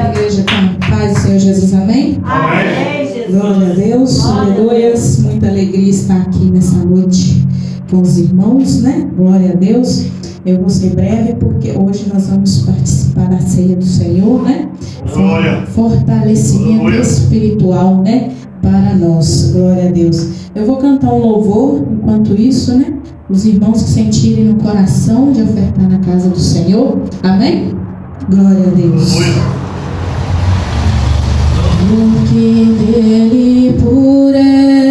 igreja com a paz do Senhor Jesus, amém? Amém, Jesus. Glória a Deus, aleluias. Muita alegria estar aqui nessa noite com os irmãos, né? Glória a Deus. Eu vou ser breve porque hoje nós vamos participar da ceia do Senhor, né? Fortalecimento espiritual, né? Para nós, glória a Deus. Eu vou cantar um louvor, enquanto isso, né? Os irmãos que sentirem no coração de ofertar na casa do Senhor, amém? Glória a Deus. Porque dele, por ele,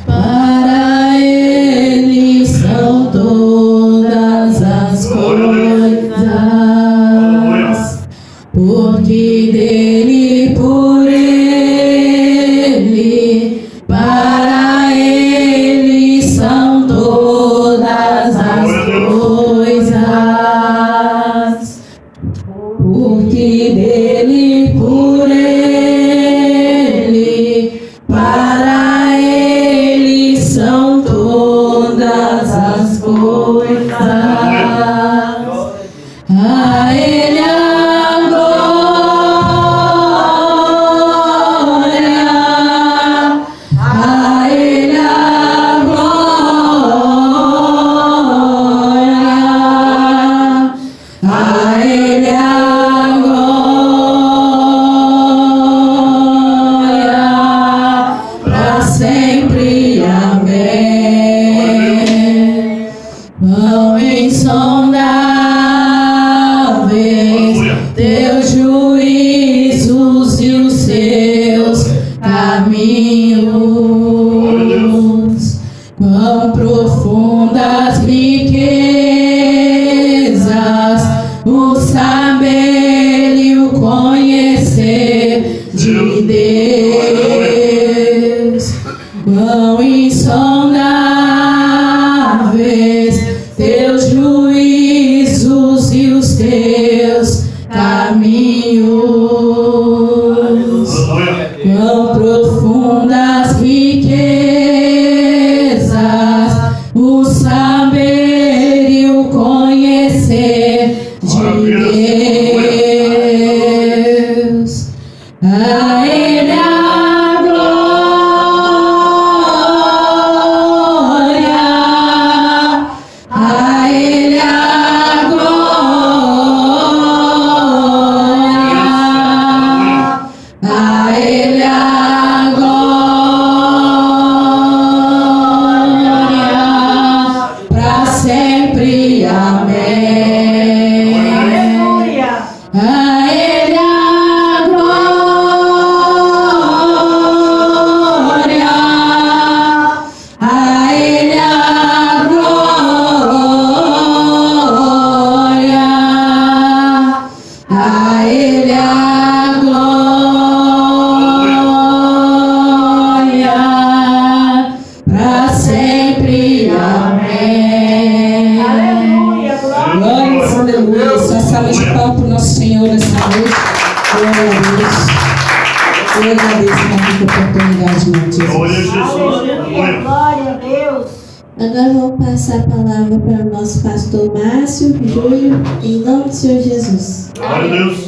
para ele são todas as coisas. Porque dele, por ele, para ele são todas as coisas. Porque dele, por ele, para ele são todas as coisas. A ele a glória, a ele a glória, a ele a glória, para sempre, amém. Vão insondáveis teus juízos e os seus caminhos, quão profundas riquezas o saber e o conhecer de Deus, quão insondáveis teus juízos e os teus caminhos, quão profundas riquezas o saber e o conhecer de Deus. A ele a glória, a ele a glória, a ele a glória, para sempre, amém. Aleluia. A ele a glória, a ele a glória, a ele a glória, para sempre, amém. Aleluia. Glórias, aleluia. Só salva de palmas para o nosso Senhor nessa noite. Glória a Deus. Eu agradeço por essa oportunidade, meu Deus. Aleluia. Glória a Deus. Agora vou passar a palavra para o nosso pastor Márcio Júlio, em nome do Senhor Jesus. Glória a Deus.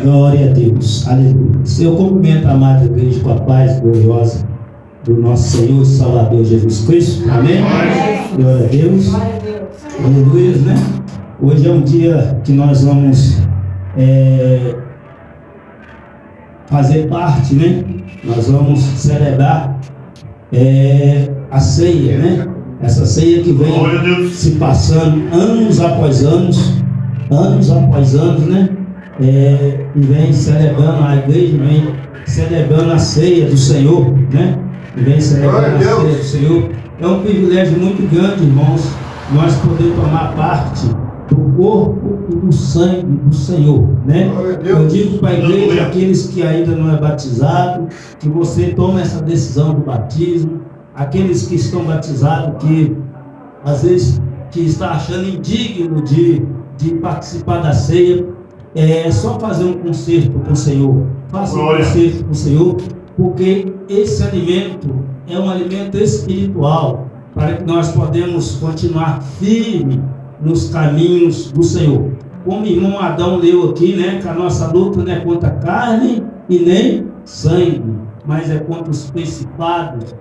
Glória a Deus, aleluia. Eu cumprimento a amada igreja com a paz gloriosa do nosso Senhor e Salvador Jesus Cristo, amém? Glória a Deus, Glória a Deus. aleluia, né? Hoje é um dia que nós vamos fazer parte, né? Nós vamos celebrar a ceia, né? Essa ceia que vem se passando anos após anos, né? E vem celebrando a igreja, vem celebrando a ceia do Senhor, né? E vem celebrando a ceia do Senhor. É um privilégio muito grande, irmãos, nós poder tomar parte do corpo e do sangue do Senhor, né? Eu digo para a igreja, aqueles que ainda não é batizado, que você tome essa decisão do batismo. Aqueles que estão batizados, que às vezes que está achando indigno de participar da ceia, é só fazer um concerto com o Senhor. Faça um concerto com o Senhor, porque esse alimento é um alimento espiritual, para que nós podemos continuar firme nos caminhos do Senhor. como o irmão Adão leu aqui, né? Que a nossa luta não é contra carne e nem sangue, mas é contra os principados,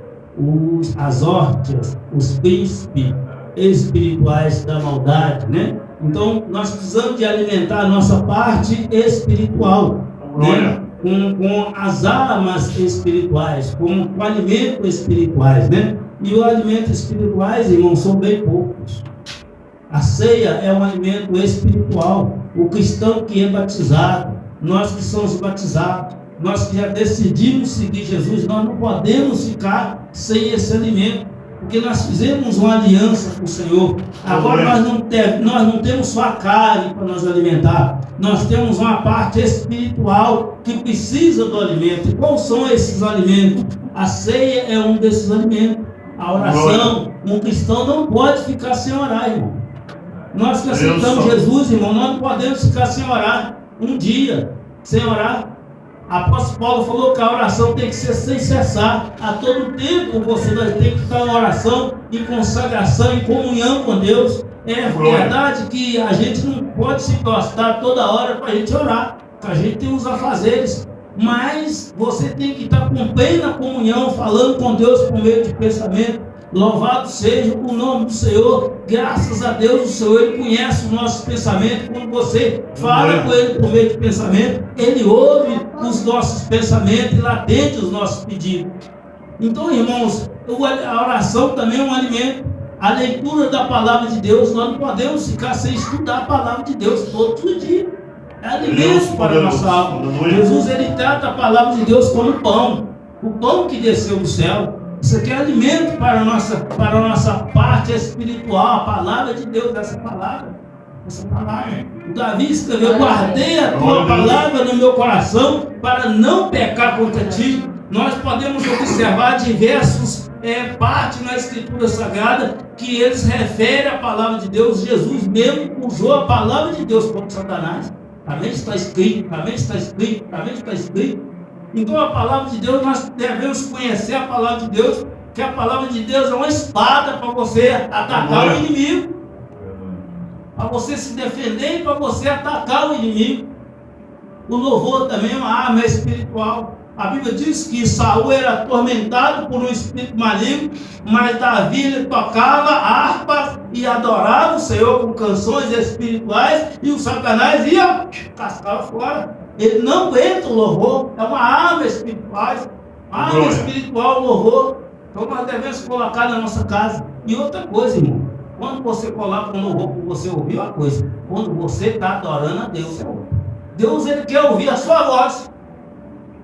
as hortas, os príncipes espirituais da maldade, né? Então nós precisamos de alimentar a nossa parte espiritual, né? Com as armas espirituais, com alimentos espirituais, né? E os alimentos espirituais, irmãos, são bem poucos. A ceia é um alimento espiritual. O cristão que é batizado, nós que somos batizados, nós que já decidimos seguir Jesus, nós não podemos ficar sem esse alimento, porque nós fizemos uma aliança com o Senhor. Agora nós não temos só a carne para nos alimentar, nós temos uma parte espiritual que precisa do alimento. E quais são esses alimentos? A ceia é um desses alimentos. A oração, um cristão não pode ficar sem orar, irmão. Nós que aceitamos Jesus, irmão, nós não podemos ficar sem orar um dia, sem orar. Apóstolo Paulo falou que a oração tem que ser sem cessar. A todo tempo você vai ter que estar em oração, em consagração, em comunhão com Deus. É verdade que a gente não pode se gostar toda hora para a gente orar, a gente tem os afazeres, mas você tem que estar com plena comunhão, falando com Deus por meio de pensamento. Louvado seja o nome do Senhor. Graças a Deus, o Senhor, Ele conhece os nossos pensamentos. Quando você fala com Ele por meio de pensamento, Ele ouve os nossos pensamentos e Ele atende os nossos pedidos. Então, irmãos, a oração também é um alimento. A leitura da palavra de Deus, nós não podemos ficar sem estudar a palavra de Deus todos os dias. É alimento para a nossa alma. Jesus, Ele trata a palavra de Deus como pão. O pão que desceu do céu. Isso aqui é alimento para a nossa parte espiritual, a palavra de Deus, essa palavra. O Davi escreveu: guardei a tua palavra no meu coração para não pecar contra ti. Nós podemos observar diversos partes na Escritura Sagrada que eles referem à palavra de Deus. Jesus mesmo usou a palavra de Deus contra Satanás. Também está escrito, também está escrito, também está escrito. Então a palavra de Deus, nós devemos conhecer a palavra de Deus, que a palavra de Deus é uma espada para você atacar o inimigo, para você se defender e para você atacar o inimigo. O louvor também é uma arma espiritual. A Bíblia diz que Saul era atormentado por um espírito maligno, mas Davi ele tocava harpa e adorava o Senhor com canções espirituais, e o Satanás ia cascava fora. Ele não aguenta o louvor, é uma arma espiritual, o louvor. Então nós devemos colocar na nossa casa. E outra coisa, irmão, quando você coloca um louvor, você ouviu uma coisa, quando você está adorando a Deus, Deus ele quer ouvir a sua voz,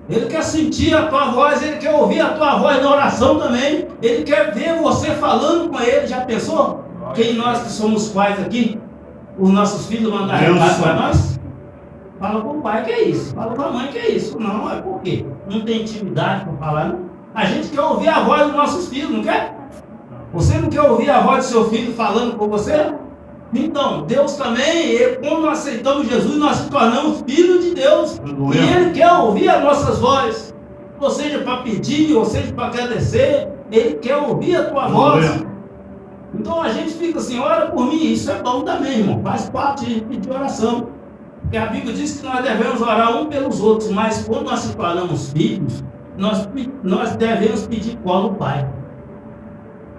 Ele quer sentir a tua voz, Ele quer ouvir a tua voz na oração também, Ele quer ver você falando com Ele. Já pensou? Quem nós que somos pais aqui, os nossos filhos mandam recado para nós? Fala com o pai que é isso, fala com a mãe que é isso. Não, é por quê? Não tem intimidade para falar, não? A gente quer ouvir a voz dos nossos filhos, não quer? Você não quer ouvir a voz do seu filho falando com você? Então, Deus também, quando nós aceitamos Jesus, nós se tornamos filhos de Deus. E Ele quer ouvir as nossas vozes, ou seja, para pedir, ou seja, para agradecer. Ele quer ouvir a tua voz. Então a gente fica assim: ora por mim. Isso é bom também, irmão, faz parte de pedir oração. Porque a Bíblia diz que nós devemos orar um pelos outros, mas quando nós se tornamos filhos, nós devemos pedir colo ao Pai.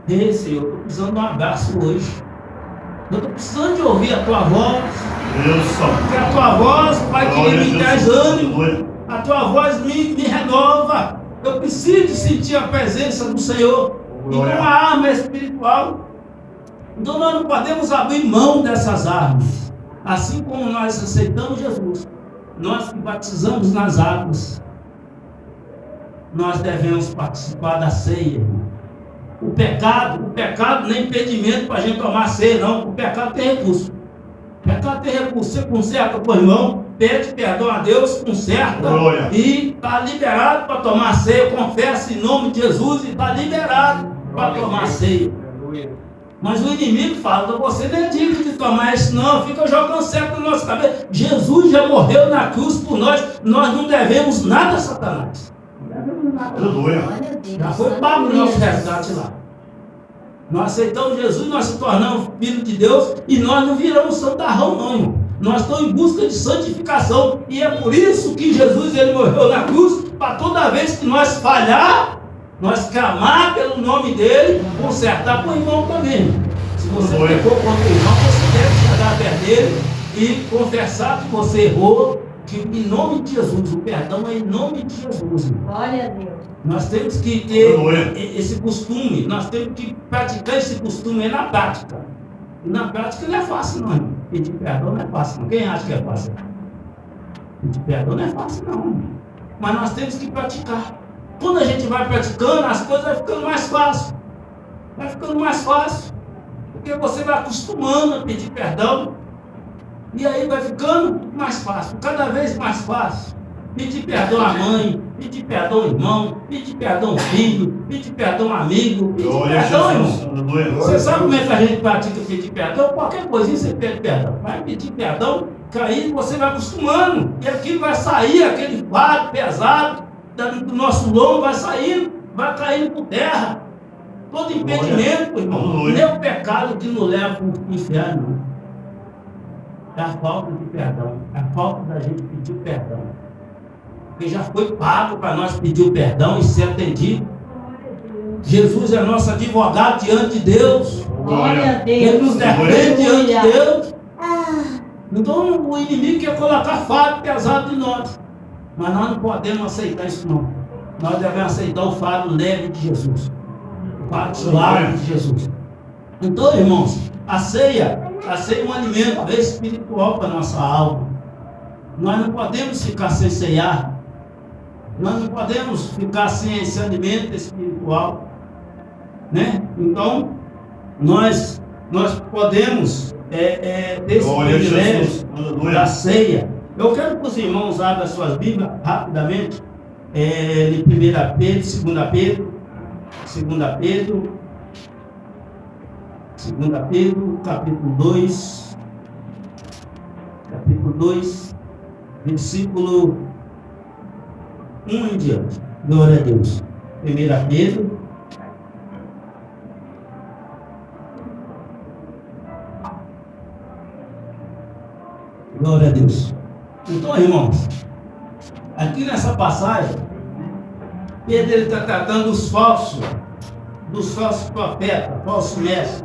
Ei, Senhor, eu estou precisando de um abraço hoje. Eu estou precisando de ouvir a tua voz. Porque a tua voz, Pai querido, me traz ânimo. A tua voz me renova. Eu preciso sentir a presença do Senhor. E uma arma espiritual. Então nós não podemos abrir mão dessas armas. Assim como nós aceitamos Jesus, nós que batizamos nas águas, nós devemos participar da ceia. O pecado não é impedimento para a gente tomar ceia, não. O pecado tem recurso. O pecado tem recurso. Você conserta com o irmão, pede perdão a Deus, conserta e está liberado para tomar ceia. Confessa em nome de Jesus e está liberado para tomar ceia. Mas o inimigo fala: você não é digno de tomar isso, não. Fica jogando certo na nossa cabeça. Jesus já morreu na cruz por nós. Nós não devemos nada a Satanás. Não devemos nada. Já foi pago o nosso resgate lá. Nós aceitamos Jesus, nós se tornamos filhos de Deus e nós não viramos santarrão, não, irmão. Nós estamos em busca de santificação. E é por isso que Jesus ele morreu na cruz, para toda vez que nós falhar, nós clamar pelo nome dele, consertar com o irmão também. Se você pecou contra o irmão, você deve chegar perto dele e confessar que você errou, que em nome de Jesus, o perdão é em nome de Jesus. Glória a Deus. Nós temos que ter esse costume, nós temos que praticar esse costume na prática. E na prática não é fácil não, irmão. Pedir perdão não é fácil não. Quem acha que é fácil? Pedir perdão não é fácil não. Mas nós temos que praticar. Quando a gente vai praticando, as coisas vão ficando mais fácil. Vai ficando mais fácil. Porque você vai acostumando a pedir perdão. E aí vai ficando mais fácil, cada vez mais fácil. Pedir perdão à mãe, pedir perdão ao irmão, pedir perdão ao filho, pedir perdão ao amigo, pedir perdão, irmão. Você sabe como é que a gente pratica pedir perdão? Qualquer coisinha você pede perdão. Vai pedir perdão, que aí você vai acostumando. E aquilo vai sair, aquele fardo pesado do nosso lombo vai saindo, vai caindo por terra. Todo impedimento, irmão. Nem o pecado que nos leva para o inferno. É a falta de perdão. É a falta da gente pedir perdão. Porque já foi pago para nós pedir o perdão e ser atendido. Jesus é nosso advogado diante de Deus. Glória a Deus. Ele nos defende diante de Deus. Então o inimigo quer colocar fardo pesado de nós. Mas nós não podemos aceitar isso não. Nós devemos aceitar o fardo leve de Jesus. O fardo suave de Jesus. Então, irmãos, a ceia é um alimento espiritual para a nossa alma. Nós não podemos ficar sem ceiar. Nós não podemos ficar sem esse alimento espiritual, né? Então, nós podemos ter esse privilégio da ceia. Eu quero que os irmãos abram as suas Bíblias rapidamente, em 1 Pedro, 2 Pedro, capítulo 2, versículo 1 em diante. Glória a Deus. 1 Pedro, glória a Deus. Então, irmãos, aqui nessa passagem, Pedro está tratando dos falsos profetas, falsos mestres,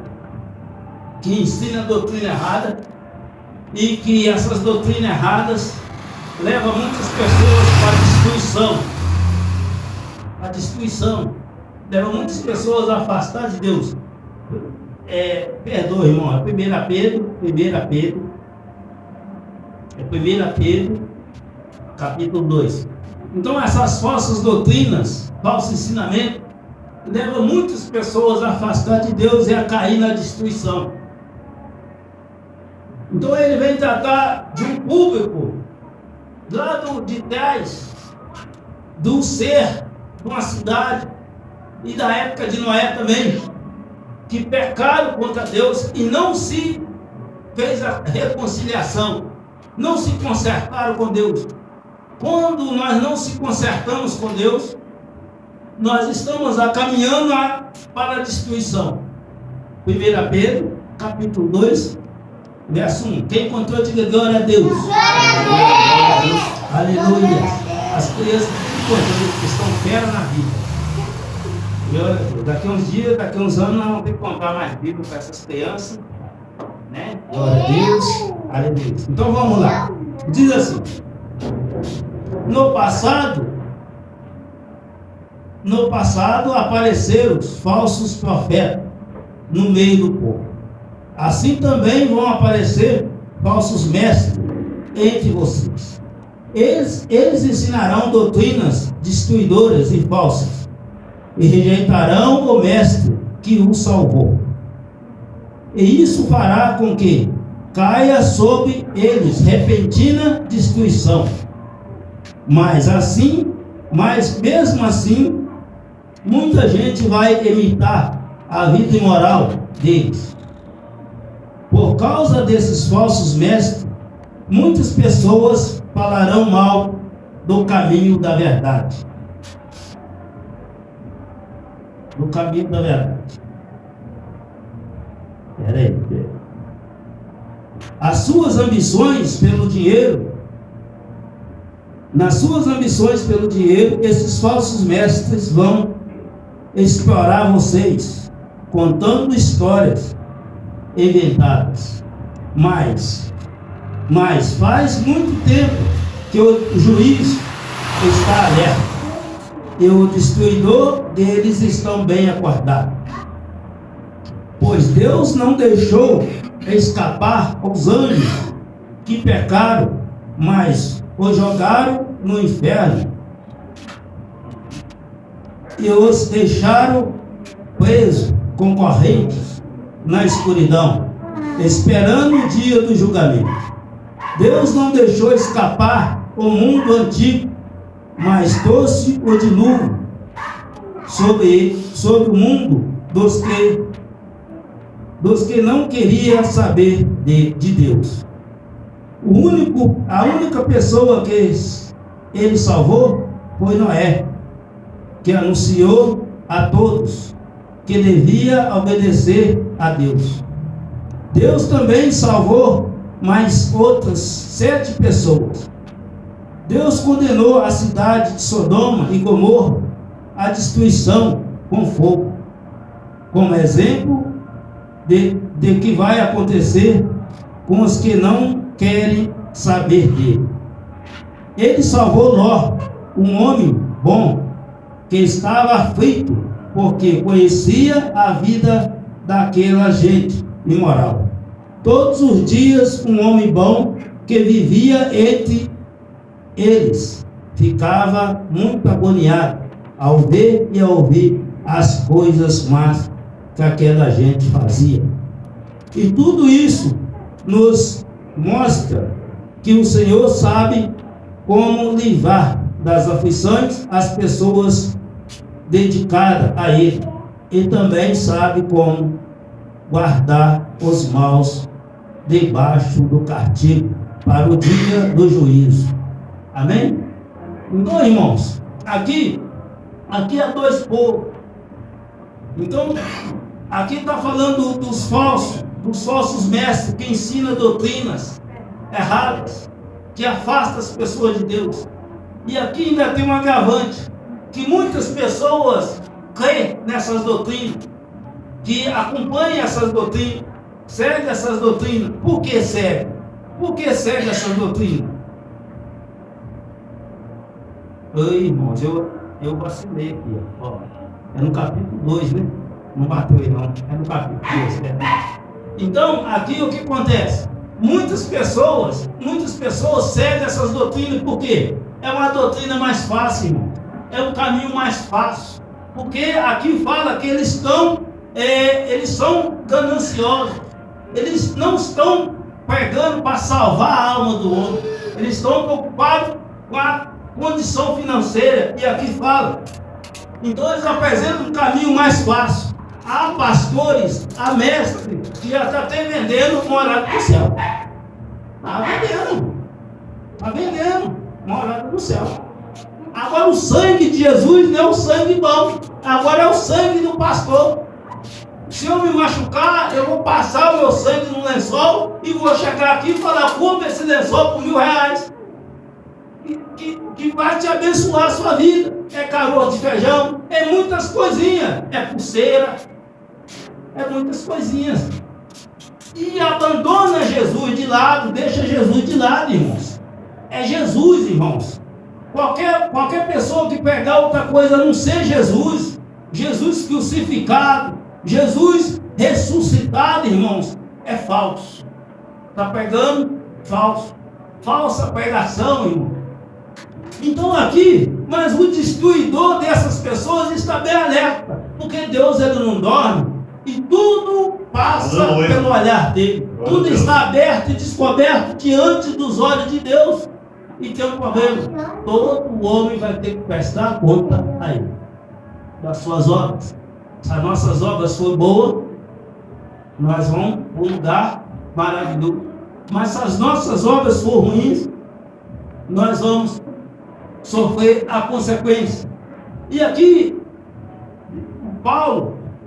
que ensinam a doutrina errada e que essas doutrinas erradas levam muitas pessoas para a destruição, levam muitas pessoas a afastar de Deus. Perdoa, irmão, é 1 Pedro, capítulo 2. Então essas falsas doutrinas, falsos ensinamentos, levam muitas pessoas a afastar de Deus e a cair na destruição. Então ele vem tratar de um público lá de trás, do ser de uma cidade e da época de Noé também, que pecaram contra Deus e não se fez a reconciliação, não se consertaram com Deus. Quando nós não se consertamos com Deus, nós estamos caminhando para a destruição. 1 Pedro, capítulo 2, verso 1. Quem encontrou, diga glória a Deus. Glória a Deus. Aleluia. As crianças que estão fera na vida. Daqui uns dias, daqui uns anos, nós vamos ter que comprar mais Bíblia para essas crianças. Né? Glória a Deus. Aleluia. Então vamos lá. Diz assim: no passado apareceram os falsos profetas no meio do povo. Assim também vão aparecer falsos mestres entre vocês. Eles ensinarão doutrinas destruidoras e falsas, e rejeitarão o mestre que os salvou. E isso fará com que caia sobre eles repentina destruição. Mas mesmo assim, muita gente vai imitar a vida imoral deles. Por causa desses falsos mestres, muitas pessoas falarão mal do caminho da verdade. Do caminho da verdade. Peraí. as suas ambições pelo dinheiro, nas suas ambições pelo dinheiro, esses falsos mestres vão explorar vocês, contando histórias inventadas. Mas faz muito tempo que o juiz está alerta e o destruidor deles estão bem acordados. Pois Deus não deixou escapar os anjos que pecaram, mas os jogaram no inferno e os deixaram presos com correntes na escuridão, esperando o dia do julgamento. Deus não deixou escapar o mundo antigo, mas trouxe-o de novo sobre o mundo dos que não queriam saber de Deus. A única pessoa que ele salvou foi Noé, que anunciou a todos que devia obedecer a Deus. Deus também salvou mais outras 7 pessoas. Deus condenou a cidade de Sodoma e Gomorra à destruição com fogo, como exemplo de que vai acontecer com os que não querem saber dele. Ele salvou Ló, um homem bom, que estava aflito, porque conhecia a vida daquela gente imoral. Todos os dias um homem bom que vivia entre eles ficava muito agoniado ao ver e ao ouvir as coisas más que aquela gente fazia. E tudo isso nos mostra que o Senhor sabe como livrar das aflições as pessoas dedicadas a Ele, e também sabe como guardar os maus debaixo do castigo para o dia do juízo. Amém? Então, irmãos, aqui há 2 povos. Então, aqui está falando dos falsos mestres que ensinam doutrinas erradas, que afastam as pessoas de Deus. E aqui ainda tem um agravante, que muitas pessoas creem nessas doutrinas, que acompanham essas doutrinas, seguem essas doutrinas. Por que seguem? Por que seguem essas doutrinas? Oi, irmãos, eu vacilei aqui, ó. É no capítulo 2, né? Não bateu aí não, é no capítulo 2, né? Então, aqui o que acontece? Muitas pessoas seguem essas doutrinas, por quê? É uma doutrina mais fácil, irmão. É um caminho mais fácil. Porque aqui fala que eles são gananciosos. Eles não estão pregando para salvar a alma do homem. Eles estão preocupados com a condição financeira. E aqui fala. Então eles apresentam um caminho mais fácil. Há pastores, há mestres que já estão até vendendo morada do céu. Está vendendo morada do céu. Agora o sangue de Jesus não é o sangue bom. Agora é o sangue do pastor. Se eu me machucar, eu vou passar o meu sangue no lençol e vou chegar aqui e falar: compra esse lençol por R$1.000. Que vai te abençoar a sua vida. É caroço de feijão, é muitas coisinhas, é pulseira, é muitas coisinhas. E abandona Jesus de lado, deixa Jesus de lado, irmãos. É Jesus, irmãos. Qualquer pessoa que pegar outra coisa a não ser Jesus, Jesus crucificado, Jesus ressuscitado, irmãos, é falso. Está pegando falso. Falsa pregação, irmão. Então aqui, mas o destruidor dessas pessoas está bem alerta, porque Deus ele não dorme, e tudo passa pelo olhar dele. Tudo está aberto e descoberto diante dos olhos de Deus. E tem um problema: todo homem vai ter que prestar conta a ele das suas obras. Se as nossas obras forem boas, nós vamos para um lugar maravilhoso. Mas se as nossas obras forem ruins, nós vamos sofrer a consequência. E aqui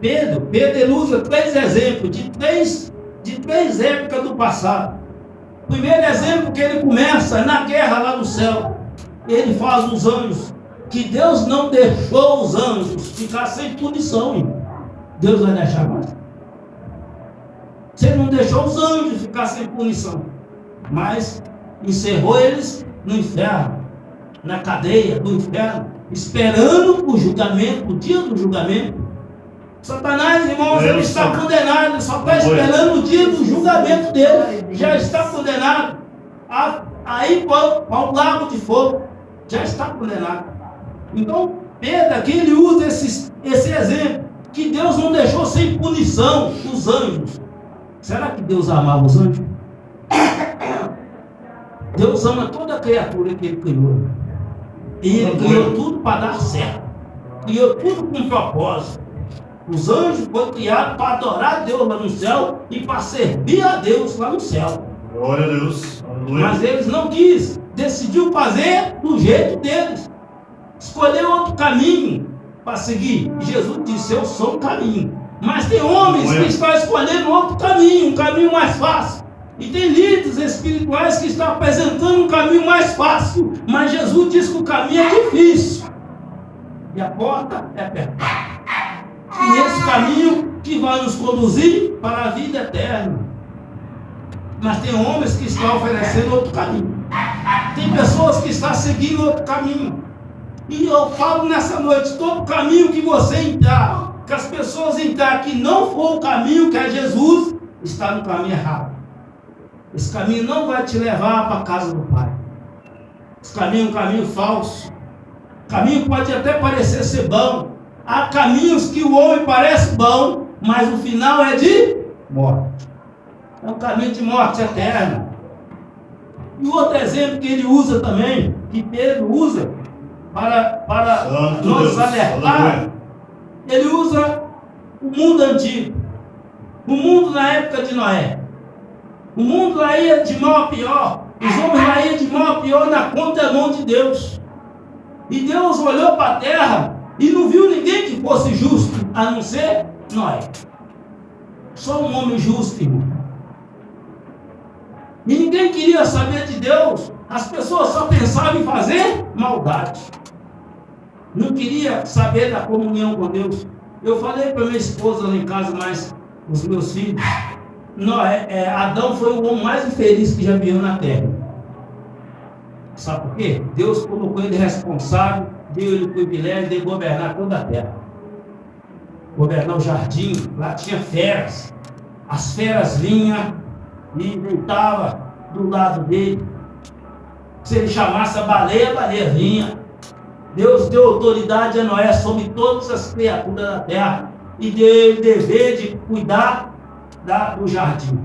Pedro ele usa 3 exemplos de três épocas do passado. Primeiro exemplo que ele começa na guerra lá no céu. Ele fala dos anjos, que Deus não deixou os anjos ficar sem punição, irmão. Deus vai deixar mais. Você não deixou os anjos ficar sem punição, mas encerrou eles no inferno, na cadeia do inferno, esperando o julgamento, o dia do julgamento. Satanás, irmãos, ele está condenado, ele só está esperando o dia do julgamento dele. Já está condenado a ir para o lago de fogo. Já está condenado. Então, Pedro aqui, ele usa esse exemplo, que Deus não deixou sem punição os anjos. Será que Deus amava os anjos? Deus ama toda criatura que ele criou. E ele criou tudo para dar certo. Criou tudo com propósito. Os anjos foram criados para adorar a Deus lá no céu e para servir a Deus lá no céu. Glória a Deus. Aleluia. Mas eles não quis. Decidiu fazer do jeito deles. Escolheu outro caminho para seguir. Jesus disse, eu sou o caminho. Mas tem homens que estão escolhendo outro caminho, um caminho mais fácil. E tem líderes espirituais que estão apresentando um caminho mais fácil. Mas Jesus diz que o caminho é difícil. E a porta é apertada. E esse caminho que vai nos conduzir para a vida eterna. Mas tem homens que estão oferecendo outro caminho. Tem pessoas que estão seguindo outro caminho. E eu falo nessa noite, todo caminho que você entrar, que as pessoas entrar que não for o caminho que é Jesus, está no caminho errado. Esse caminho não vai te levar para a casa do Pai. Esse caminho é um caminho falso. O caminho pode até parecer ser bom. Há caminhos que o homem parece bom, mas o final é de morte. É um caminho de morte eterna. E o outro exemplo que ele usa também, que Pedro usa para nos alertar, ele usa o mundo antigo, o mundo na época de Noé. O mundo lá ia de mal a pior, os homens lá iam de mal a pior na contramão de Deus. E Deus olhou para a terra e não viu ninguém que fosse justo, a não ser Noé. Só um homem justo, irmão. E ninguém queria saber de Deus. As pessoas só pensavam em fazer maldade. Não queria saber da comunhão com Deus. Eu falei para minha esposa lá em casa, mas os meus filhos, Adão foi o homem mais infeliz que já viveu na terra. Sabe por quê? Deus colocou ele responsável, deu ele o privilégio de governar toda a terra. Governar o jardim, lá tinha feras. As feras vinham e deitavam do lado dele. Se ele chamasse a baleia vinha. Deus deu autoridade a Noé sobre todas as criaturas da terra e deu ele dever de cuidar do jardim.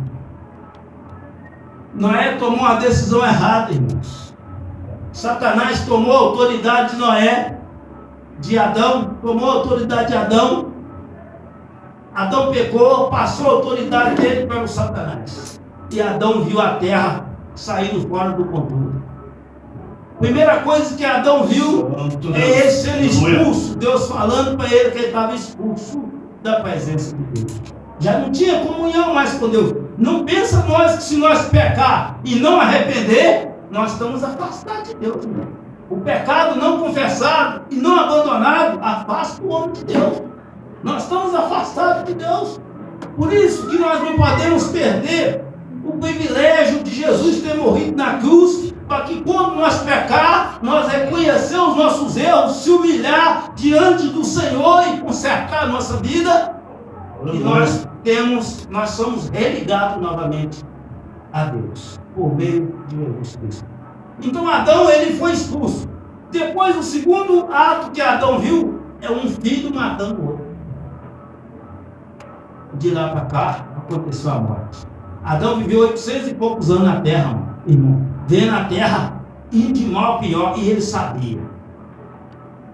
Noé tomou uma decisão errada, irmãos. Satanás tomou a autoridade de Noé, de Adão, tomou a autoridade de Adão. Adão pecou, passou a autoridade dele para o Satanás. E Adão viu a terra saindo fora do controle. Primeira coisa que Adão viu é ele sendo expulso. Deus falando para ele que ele estava expulso da presença de Deus. Já não tinha comunhão mais com Deus. Não pensa nós que se nós pecar e não arrepender, nós estamos afastados de Deus. Né? O pecado não confessado e não abandonado afasta o homem de Deus. Nós estamos afastados de Deus. Por isso que nós não podemos perder o privilégio de Jesus ter morrido na cruz, para que quando nós pecar, nós reconhecer os nossos erros, se humilhar diante do Senhor e consertar a nossa vida, e nós somos religados novamente a Deus, por meio de Jesus Cristo. Então Adão, ele foi expulso. Depois, o segundo ato que Adão viu, é um filho matando o outro. De lá para cá, aconteceu a morte. Adão viveu 800 e poucos anos na terra, irmão. Vendo a terra ir de mal a pior, e ele sabia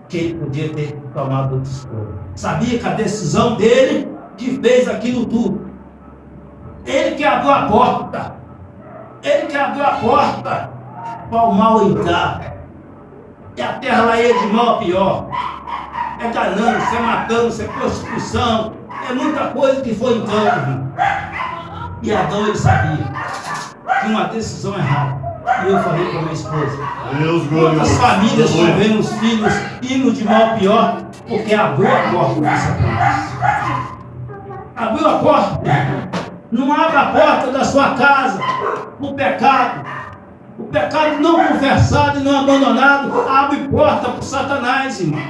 que ele podia ter tomado outra escolha. Sabia que a decisão dele que fez aquilo tudo. Ele que abriu a porta. Ele que abriu a porta para o mal entrar. E a terra lá ia de mal a pior. É ganância, é matância, é prostituição, é muita coisa que foi entrando. E Adão, ele sabia. de uma decisão errada. E eu falei para minha esposa: Deus quantas glorioso. famílias estão Aleluia. vendo os filhos indo de mal a pior porque abriu a porta de Satanás? Abriu a porta. Não abra a porta da sua casa o pecado. O pecado não confessado e não abandonado abre porta para o Satanás, irmão.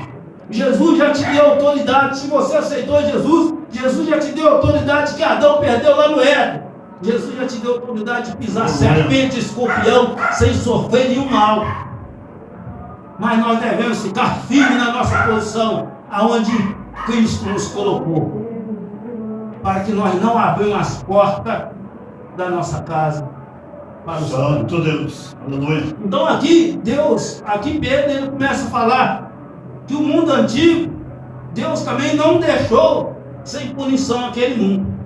Jesus já te deu autoridade. Se você aceitou Jesus, Jesus já te deu autoridade que Adão perdeu lá no Éden. Jesus já te deu autoridade de pisar serpente e escorpião sem sofrer nenhum mal. Mas nós devemos ficar firmes na nossa posição, aonde Cristo nos colocou, para que nós não abrimos as portas da nossa casa para o Satanás. Santo Deus. Aleluia. Então aqui Pedro ele começa a falar que o mundo antigo, Deus também não deixou sem punição aquele mundo.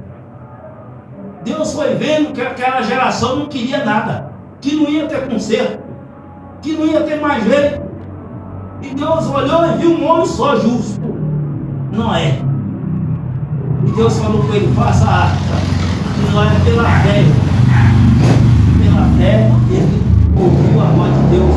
Deus foi vendo que aquela geração não queria nada, que não ia ter conserto, que não ia ter mais jeito. E Deus olhou e viu um homem só justo, Noé. E Deus falou com ele: faça a arca. E Noé, pela fé, ele ouviu a voz de Deus,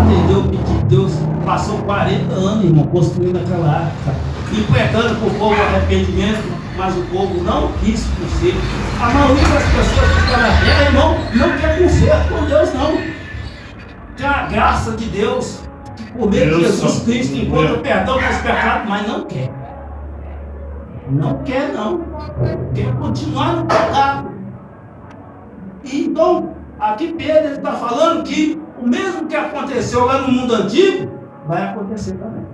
atendeu o pedido de Deus, passou 40 anos, irmão, construindo aquela arca, e pregando para o povo arrependimento. Mas o povo não quis conserto. A maioria das pessoas que estão na terra, irmão, não quer conserto com Deus, não. Tem a graça de Deus, que por meio de Jesus Cristo encontra perdão para os pecados, mas não quer. Não quer, não. Quer continuar no pecado. E então, aqui Pedro está falando que o mesmo que aconteceu lá no mundo antigo, vai acontecer também.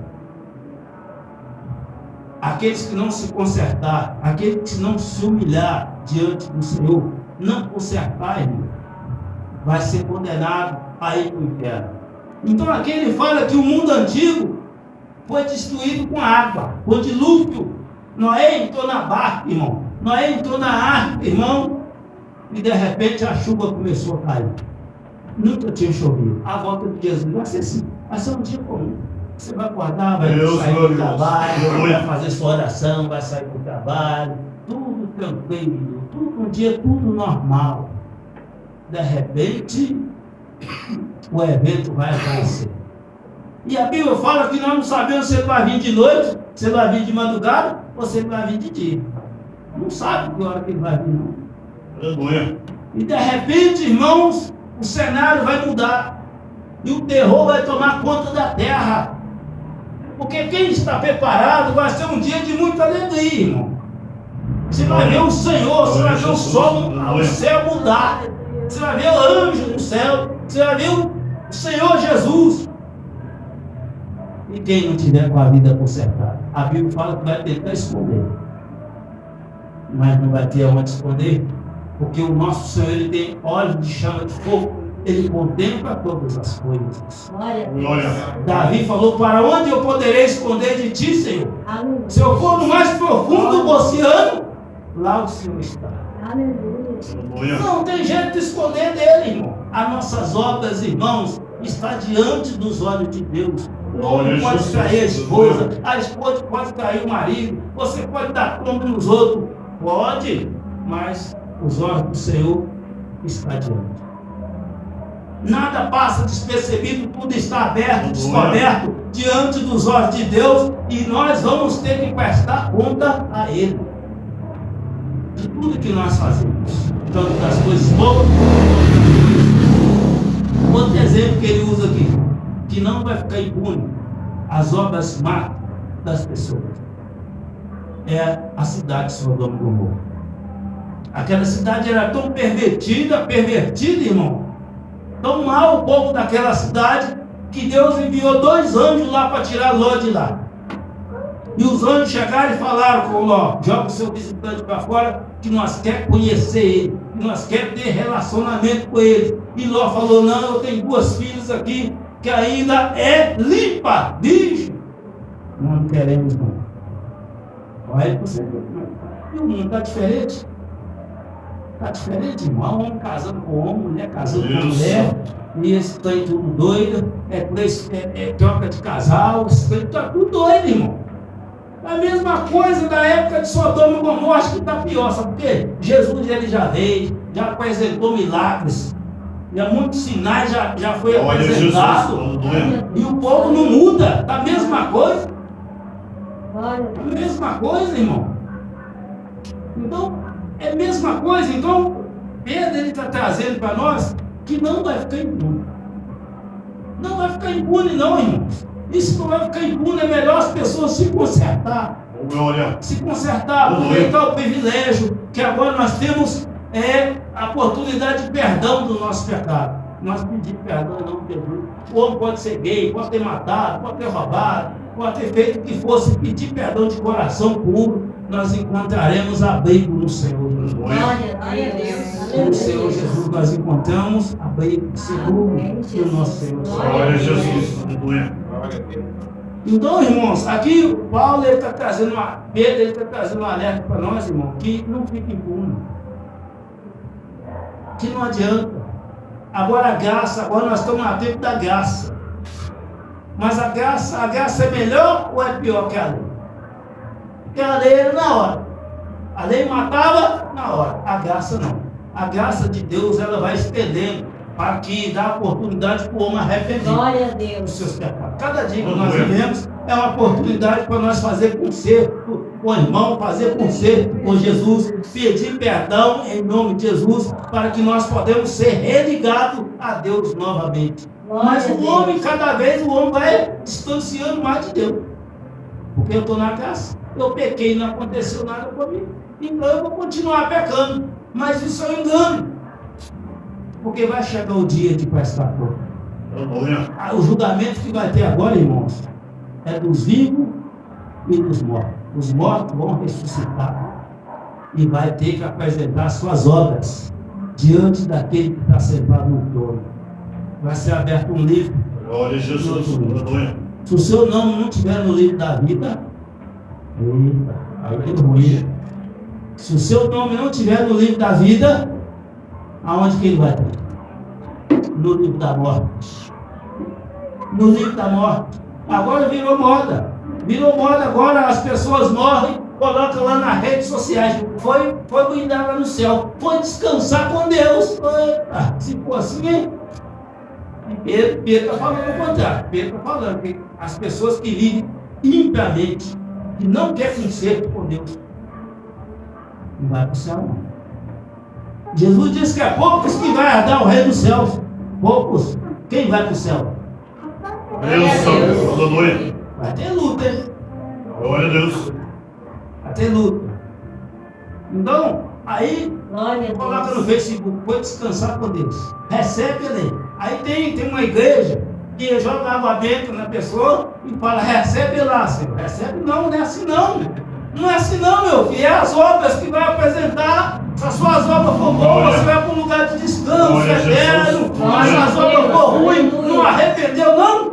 Aqueles que não se consertar, aqueles que não se humilhar diante do Senhor, não consertar, irmão, vai ser condenado a ir para o inferno. Então aqui ele fala que o mundo antigo foi destruído com água, com dilúvio. Noé entrou na barca, irmão. Noé entrou na arca, irmão, e de repente a chuva começou a cair. Nunca tinha chovido. A volta de Jesus vai ser assim, vai ser um dia comum. Você vai acordar, vai sair para o trabalho, vai fazer sua oração, vai sair para o trabalho, tudo tranquilo, tudo um dia, tudo normal. De repente, o evento vai acontecer. E a Bíblia fala que nós não sabemos se ele vai vir de noite, se ele vai vir de madrugada, ou se ele vai vir de dia. Não sabe que hora que ele vai vir, não. Aleluia. E de repente, irmãos, o cenário vai mudar. E o terror vai tomar conta da terra. Porque quem está preparado vai ser um dia de muita alegria, irmão. Você vai ver o Senhor, você vai ver o sol, o céu mudar. Você vai ver o anjo no céu, você vai ver o Senhor Jesus. E quem não tiver com a vida consertada? A Bíblia fala que vai tentar esconder. Mas não vai ter aonde esconder. Porque o nosso Senhor, ele tem olhos de chama de fogo. Ele contempla todas as coisas. Glória. Davi falou: para onde eu poderei esconder de ti, Senhor? Se eu for no mais profundo do oceano, lá o Senhor está. Aleluia. Não tem jeito de esconder dele, irmão. As nossas obras, irmãos, está diante dos olhos de Deus. O homem pode trair a esposa pode trair o marido, você pode dar conta nos outros, pode, mas os olhos do Senhor estão diante. Nada passa despercebido, tudo está aberto, descoberto diante dos olhos de Deus, e nós vamos ter que prestar conta a Ele de tudo que nós fazemos, tanto das coisas boas quanto das coisas. Outro exemplo que ele usa aqui, que não vai ficar impune as obras más das pessoas, é a cidade de Sodoma e Gomorra. Aquela cidade era tão pervertida, irmão, tão mal o povo daquela cidade, que Deus enviou 2 anjos lá para tirar Ló de lá. E os anjos chegaram e falaram com Ló: joga o seu visitante para fora, que nós queremos conhecer ele, que nós queremos ter relacionamento com ele. E Ló falou: não, eu tenho 2 filhas aqui, que ainda é limpa, virgem. Nós não queremos, não. Olha para você ver. E o mundo está diferente. Está diferente, irmão. Homem casando com homem, mulher casando com mulher. E esse trem tudo doido. É troca de casal. Esse trem está tudo doido, irmão. A mesma coisa da época de Sodoma e Gomorra, acho que está pior. Sabe por quê? Jesus ele já veio, já apresentou milagres. Já muitos sinais já foi Glória a Jesus. apresentado. Aleluia. E o povo não muda. Tá a mesma coisa. Glória a É a Deus. mesma coisa, irmão. Então, é a mesma coisa. Então, Pedro está trazendo para nós que não vai ficar impune. Não vai ficar impune, não, irmãos. Isso não vai ficar impune. É melhor as pessoas se consertar. Glória. Se consertar, aproveitar o privilégio que agora nós temos a oportunidade de perdão do nosso pecado. Nós pedimos perdão em nome de Jesus. O homem pode ser gay, pode ter matado, pode ter roubado, pode ter feito o que fosse, pedir perdão de coração puro, nós encontraremos abrigo no Senhor Jesus. Glória a Deus. No Senhor Jesus nós encontramos abrigo seguro do nosso Senhor. Glória a Jesus. Aleluia. Então, irmãos, aqui o Paulo está trazendo Pedro está trazendo um alerta para nós, irmão, que não fique impune. Que não adianta. Agora a graça, agora nós estamos na tempo da graça. Mas a graça é melhor ou é pior que a lei? Porque a lei era na hora. A lei matava na hora. A graça não. A graça de Deus, ela vai estendendo para que dá oportunidade para o homem arrepender Glória a dos Deus. seus pecados. Cada dia que nós vivemos é uma oportunidade para nós fazer conserto com o irmão, fazer conserto com Jesus, pedir perdão em nome de Jesus, para que nós podemos ser religados a Deus novamente. Mas o homem, cada vez o homem vai distanciando mais de Deus. Porque eu estou na graça. Eu pequei, não aconteceu nada comigo. Então eu vou continuar pecando. Mas isso é um engano. Porque vai chegar o dia de prestar conta. Aleluia. O julgamento que vai ter agora, irmãos, é dos vivos e dos mortos. Os mortos vão ressuscitar e vai ter que apresentar suas obras diante daquele que está sentado no trono. Vai ser aberto um livro. Glória a Jesus. Aleluia. Se o seu nome não estiver no livro da vida, aí tem ruim. Se o seu nome não estiver no livro da vida, aonde que ele vai ter? No livro da morte. No livro da morte. Agora virou moda. Virou moda agora, as pessoas morrem, colocam lá nas redes sociais. Foi brindar lá no céu. Foi descansar com Deus. Se for assim, hein? Pedro está falando o contrário. Pedro está falando que as pessoas que vivem impiamente, que não querem conserto com Deus, não vai para o céu, não. Jesus disse que é poucos que vai herdar o reino dos céus. Poucos. Quem vai para o céu? Deus. Aleluia. Vai ter luta, hein? Glória a Deus. Vai ter luta. Então, aí, Glória a coloca no Deus. Facebook, foi descansar com Deus. Recebe ele. Aí tem uma igreja que joga água benta na pessoa e fala, recebe lá, Senhor. Recebe não, não é assim não. Não é assim não, meu filho. É as obras que vai apresentar. Se as suas obras for boas, você vai para um lugar de descanso Glória a Jesus. eterno. Mas se as Glória a obras Deus. for ruim, Aleluia. não arrependeu, não.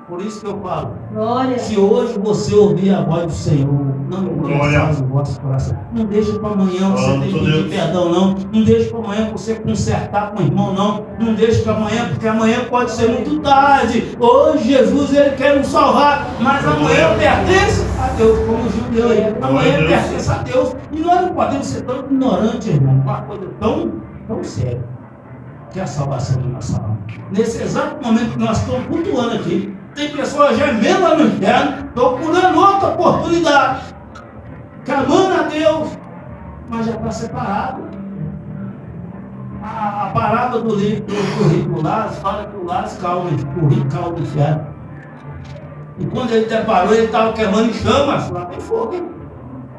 Por isso que eu falo. Glória. Se hoje você ouvir a voz do Senhor, não Glória. endureça o vosso coração. Não deixe para amanhã você Santo ter que pedir Deus. perdão, não. Não deixe para amanhã você consertar com o irmão, não. Não deixe para amanhã, porque amanhã pode ser muito tarde. Hoje Jesus, ele quer nos salvar, mas amanhã pertence a Deus, como o Gil aí. Amanhã Glória a Deus. pertence a Deus. E nós não podemos ser tão ignorantes, irmão, com uma coisa tão séria, que é a salvação da nossa alma. Nesse exato momento que nós estamos cultuando aqui, tem pessoas gemendo lá no inferno, procurando outra oportunidade, clamando a Deus, mas já está separado. A parábola do livro do rico Lázaro fala que o Lázaro o rico caiu no inferno. E quando ele deparou, ele estava queimando em chamas, lá tem fogo, hein?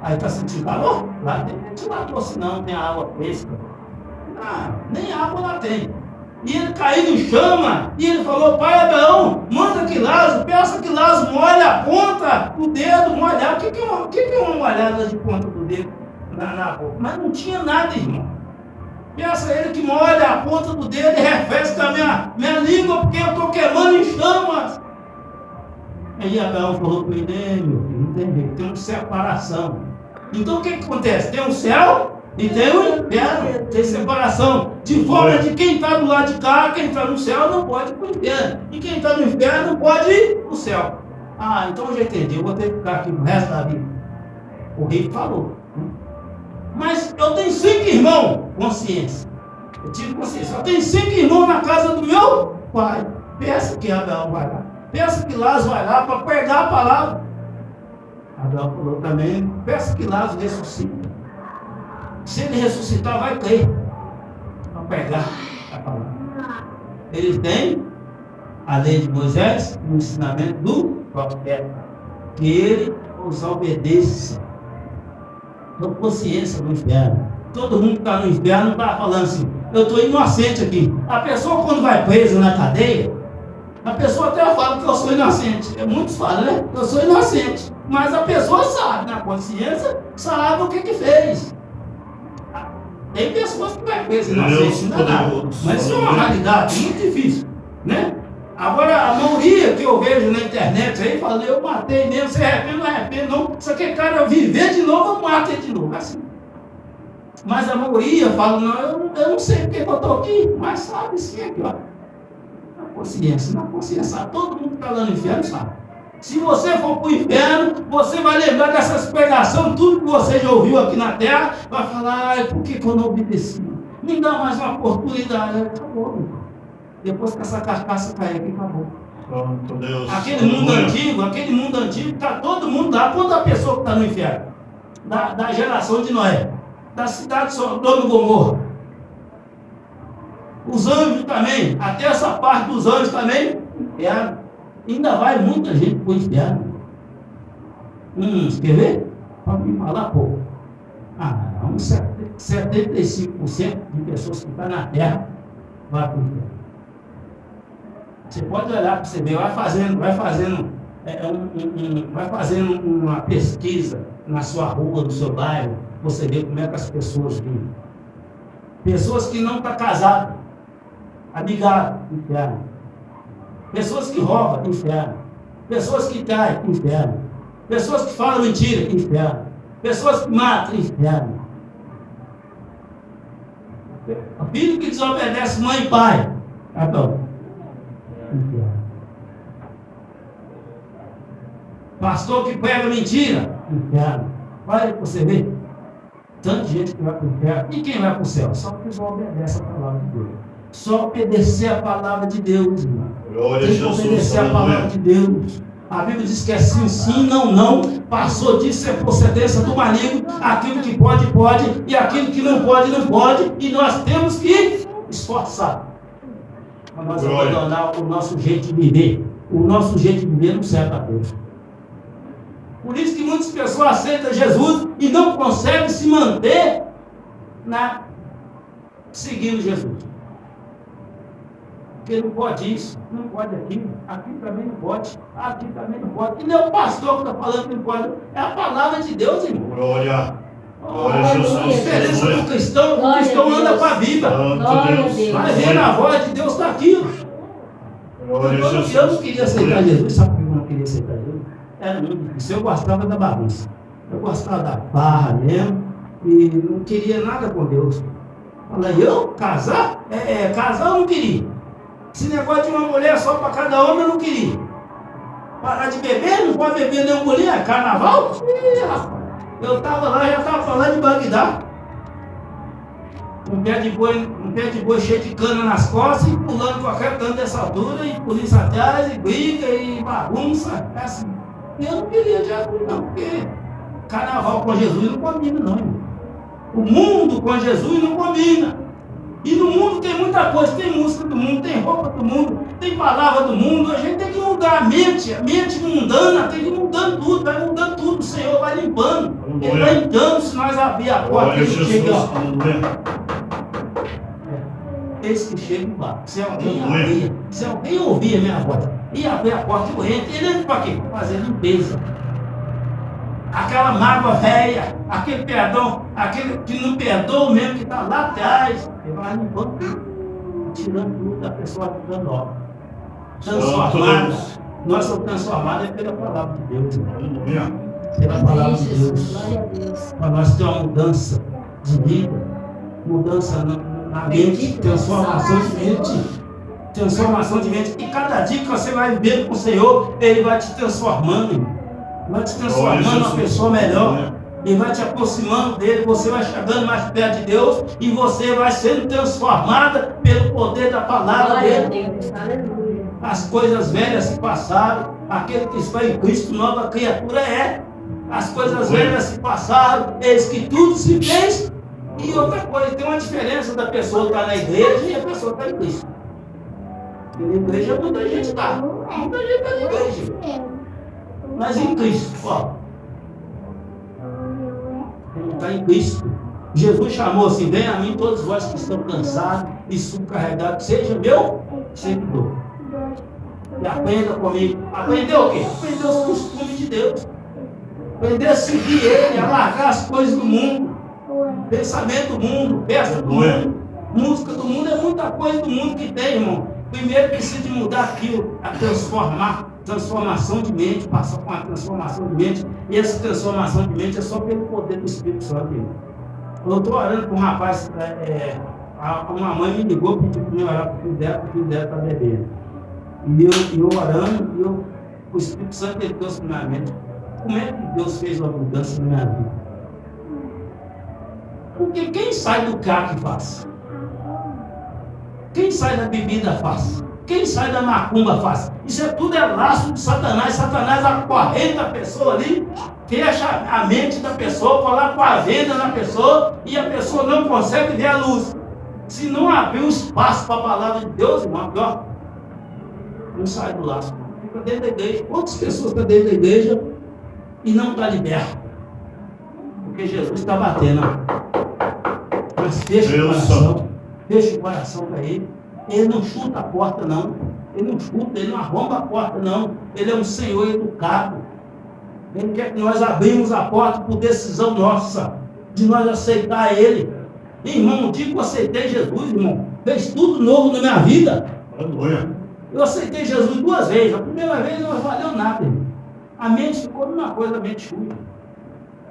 Aí está sentindo calor? Lá tem ventilador, senão tem água fresca. Nem água lá tem. E ele caiu em chama, e ele falou, pai Abraão, manda que Lázaro, peça que Lázaro molhe a ponta do dedo, molhar. O que é uma molhada de ponta do dedo na boca? Mas não tinha nada, irmão. Peça a ele que molhe a ponta do dedo e refresca a minha língua, porque eu estou queimando em chamas. Aí Abraão falou para ele, meu filho, não tem jeito, tem uma separação. Então o que acontece? Tem um céu e tem o inferno, tem separação. De forma de quem está do lado de cá, quem está no céu não pode ir para o inferno. E quem está no inferno não pode ir para o céu. Então eu já entendi, eu vou ter que ficar aqui o resto da vida. O rei falou. Mas eu tenho 5 irmãos, consciência. Eu tive consciência. Eu tenho 5 irmãos na casa do meu pai. Peça que Abraão vai lá. Peça que Lázaro vai lá para pregar a palavra. Abraão falou também, peça que Lázaro ressuscite. Se ele ressuscitar, vai crer. Para pregar a palavra. Eles têm a lei de Moisés, o ensinamento do profeta. Que ele os obedeça. Com consciência no inferno. Todo mundo que está no inferno não está falando assim, eu estou inocente aqui. A pessoa quando vai presa na cadeia, a pessoa até fala que eu sou inocente. Muitos falam, né? Eu sou inocente. Mas a pessoa sabe, na consciência, sabe o que fez. Tem pessoas que vai presa inocente, não é nada. Mas isso é uma realidade muito difícil, né? Agora, a maioria que eu vejo na internet aí, fala, eu matei mesmo, você arrepende, não arrepende, não. Isso aqui, cara, viver de novo, eu mato ele de novo. Assim. Mas a maioria fala, não, eu não sei porque eu estou aqui, mas sabe sim aqui, ó. Na consciência, todo mundo que está lá no inferno sabe. Se você for para o inferno, você vai lembrar dessas pregações, tudo que você já ouviu aqui na terra, vai falar, por que eu não obedeci? Me dá mais uma oportunidade. Acabou, meu. Depois que essa carcaça cair aqui, acabou. Santo Deus. Aquele mundo antigo, está todo mundo lá. Quando a pessoa que está no inferno? Da geração de Noé, da cidade de Sodoma e Gomorra. Os anjos também, até essa parte dos anjos também, ainda vai muita gente para o inferno. Quer ver? Pode me falar pouco. Uns 75% de pessoas que estão na terra vai para o inferno. Você pode olhar para você ver, vai fazendo uma pesquisa na sua rua, no seu bairro, você vê como é que as pessoas vivem. Pessoas que não estão casadas, amigadas, inferno. Pessoas que roubam, inferno. Pessoas que traem, inferno. Pessoas que falam mentira, inferno. Pessoas que matam, inferno. Filho que desobedece mãe e pai, inferno. Pastor que prega mentira, inferno. Vai você ver. Tanta gente que vai para o inferno. E quem vai para o céu? Só porque não obedece a palavra de Deus. Só obedecer a palavra de Deus, irmão. Tem que obedecer a palavra de Deus. A Bíblia diz que é sim, sim, não, não. Passou disso, é procedência do maligno. Aquilo que pode, pode. E aquilo que não pode, não pode. E nós temos que esforçar para nós abandonar o nosso jeito de viver. O nosso jeito de viver não serve a Deus. Por isso que muitas pessoas aceitam Jesus e não conseguem se manter seguindo Jesus. Porque não pode isso, não pode aquilo, aqui também não pode, aqui também não pode. E não é o pastor que está falando que não pode, é a palavra de Deus, irmão. Glória. Glória a Jesus. A diferença do cristão, o cristão anda com a Bíblia. Vai ver a voz de Deus está aqui. Eu não queria aceitar Jesus, sabe por que eu não queria aceitar Jesus? Era muito difícil, eu gostava da bagunça. Eu gostava da farra mesmo e não queria nada com Deus. Falei, eu casar? Casar eu não queria. Esse negócio de uma mulher só para cada homem eu não queria. Parar de beber, não pode beber nenhuma mulher, carnaval? Eu estava lá, já estava falando de Bagdá. Um pé de boi cheio de cana nas costas e pulando qualquer canto dessa altura, e polícia atrás, e briga, e bagunça. É assim. Eu não queria Jesus não, porque carnaval com Jesus não combina não, irmão. O mundo com Jesus não combina. E no mundo tem muita coisa, tem música do mundo, tem roupa do mundo, tem palavra do mundo. A gente tem que mudar a mente mundana, tem que ir mudando tudo, vai mudando tudo. O Senhor vai limpando, Ele vai limpando se nós abrir a porta. Esse que chega e bate. Se alguém ouvir a minha voz e abrir a porta, eu entro. Ele entra para quê? Para fazer limpeza. Aquela mágoa velha, aquele perdão, aquele que não perdoa mesmo, que está lá atrás, ele vai limpando tudo, tirando tudo da pessoa ficando nova. Transformada. Nós somos transformados pela palavra de Deus. Pela palavra de Deus. Para nós ter uma mudança de vida, mudança na mente, transformação de mente. Transformação de mente. E cada dia que você vai vivendo com o Senhor, Ele vai te transformando, irmão. Vai te transformando uma pessoa melhor. Ele vai te aproximando dele, você vai chegando mais perto de Deus e você vai sendo transformada pelo poder da palavra Glória a dele. Deus. Aleluia. As coisas velhas se passaram, aquele que está em Cristo, nova criatura é. As coisas velhas se passaram, eis que tudo se fez. E outra coisa, tem uma diferença da pessoa estar na igreja e a pessoa estar em Cristo. Porque na igreja muita gente está. Muita gente está na igreja. Mas em Cristo, ó. Está em Cristo. Jesus chamou assim: vem a mim todos vós que estão cansados e subcarregados, seja meu seguidor. E aprenda comigo. Aprendeu o quê? Aprendeu os costumes de Deus. Aprender a seguir Ele, a largar as coisas do mundo. Pensamento do mundo, peça do mundo, música do mundo, é muita coisa do mundo que tem, irmão. Primeiro precisa de mudar aquilo, a transformação de mente, passar com a transformação de mente. E essa transformação de mente é só pelo poder do Espírito Santo. Eu estou orando com um rapaz, uma mãe me ligou, pediu para eu orar para o filho dela está bebendo. E eu orando, o Espírito Santo ele trouxe na minha mente. Como é que Deus fez uma mudança na minha vida? Porque quem sai do crack faz? Quem sai da bebida faz? Quem sai da macumba faz? Isso tudo é laço de Satanás. Satanás acorrenta a pessoa ali, fecha a mente da pessoa, coloca a venda na pessoa e a pessoa não consegue ver a luz. Se não abrir um espaço para a palavra de Deus, irmão, pior, não sai do laço. Fica dentro da igreja. Quantas pessoas estão dentro da igreja e não está liberto? Porque Jesus está batendo. Mas fecha o coração para ele. Ele não chuta a porta, não. Ele não chuta, ele não arromba a porta, não. Ele é um Senhor educado. Ele quer que nós abrimos a porta por decisão nossa, de nós aceitar Ele. Irmão, o dia que eu aceitei Jesus, irmão, fez tudo novo na minha vida. Aleluia. Eu aceitei Jesus 2 vezes. A primeira vez não valeu nada, irmão. A mente ficou numa coisa, a mente chuta.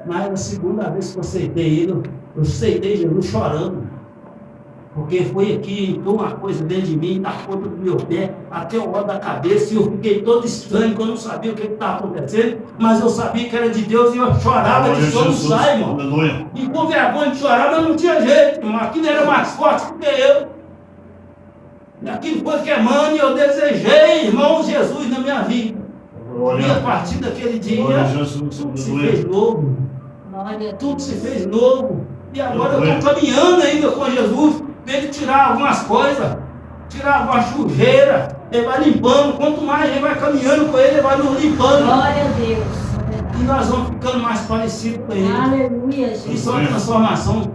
Mas a segunda vez que eu aceitei Ele, eu aceitei Jesus chorando. Porque foi aqui, entrou uma coisa dentro de mim, da ponta do meu pé, até o ó da cabeça, e eu fiquei todo estranho, que eu não sabia o que estava acontecendo, mas eu sabia que era de Deus, e eu chorava de soluçar, irmão. Aleluia. E com vergonha de chorar, mas não tinha jeito, irmão. Aquilo era mais forte do que eu. E aquilo foi queimando, e eu desejei, irmão, Jesus na minha vida. Glória. E a partir daquele dia, Jesus. tudo se fez novo. Glória. Tudo se fez novo. E agora eu estou caminhando ainda com Jesus. Para ele tirar algumas coisas, tirar alguma sujeira, ele vai limpando. Quanto mais ele vai caminhando com ele, ele vai nos limpando. Glória a Deus. E nós vamos ficando mais parecidos com ele. Aleluia, Jesus. Isso é uma transformação,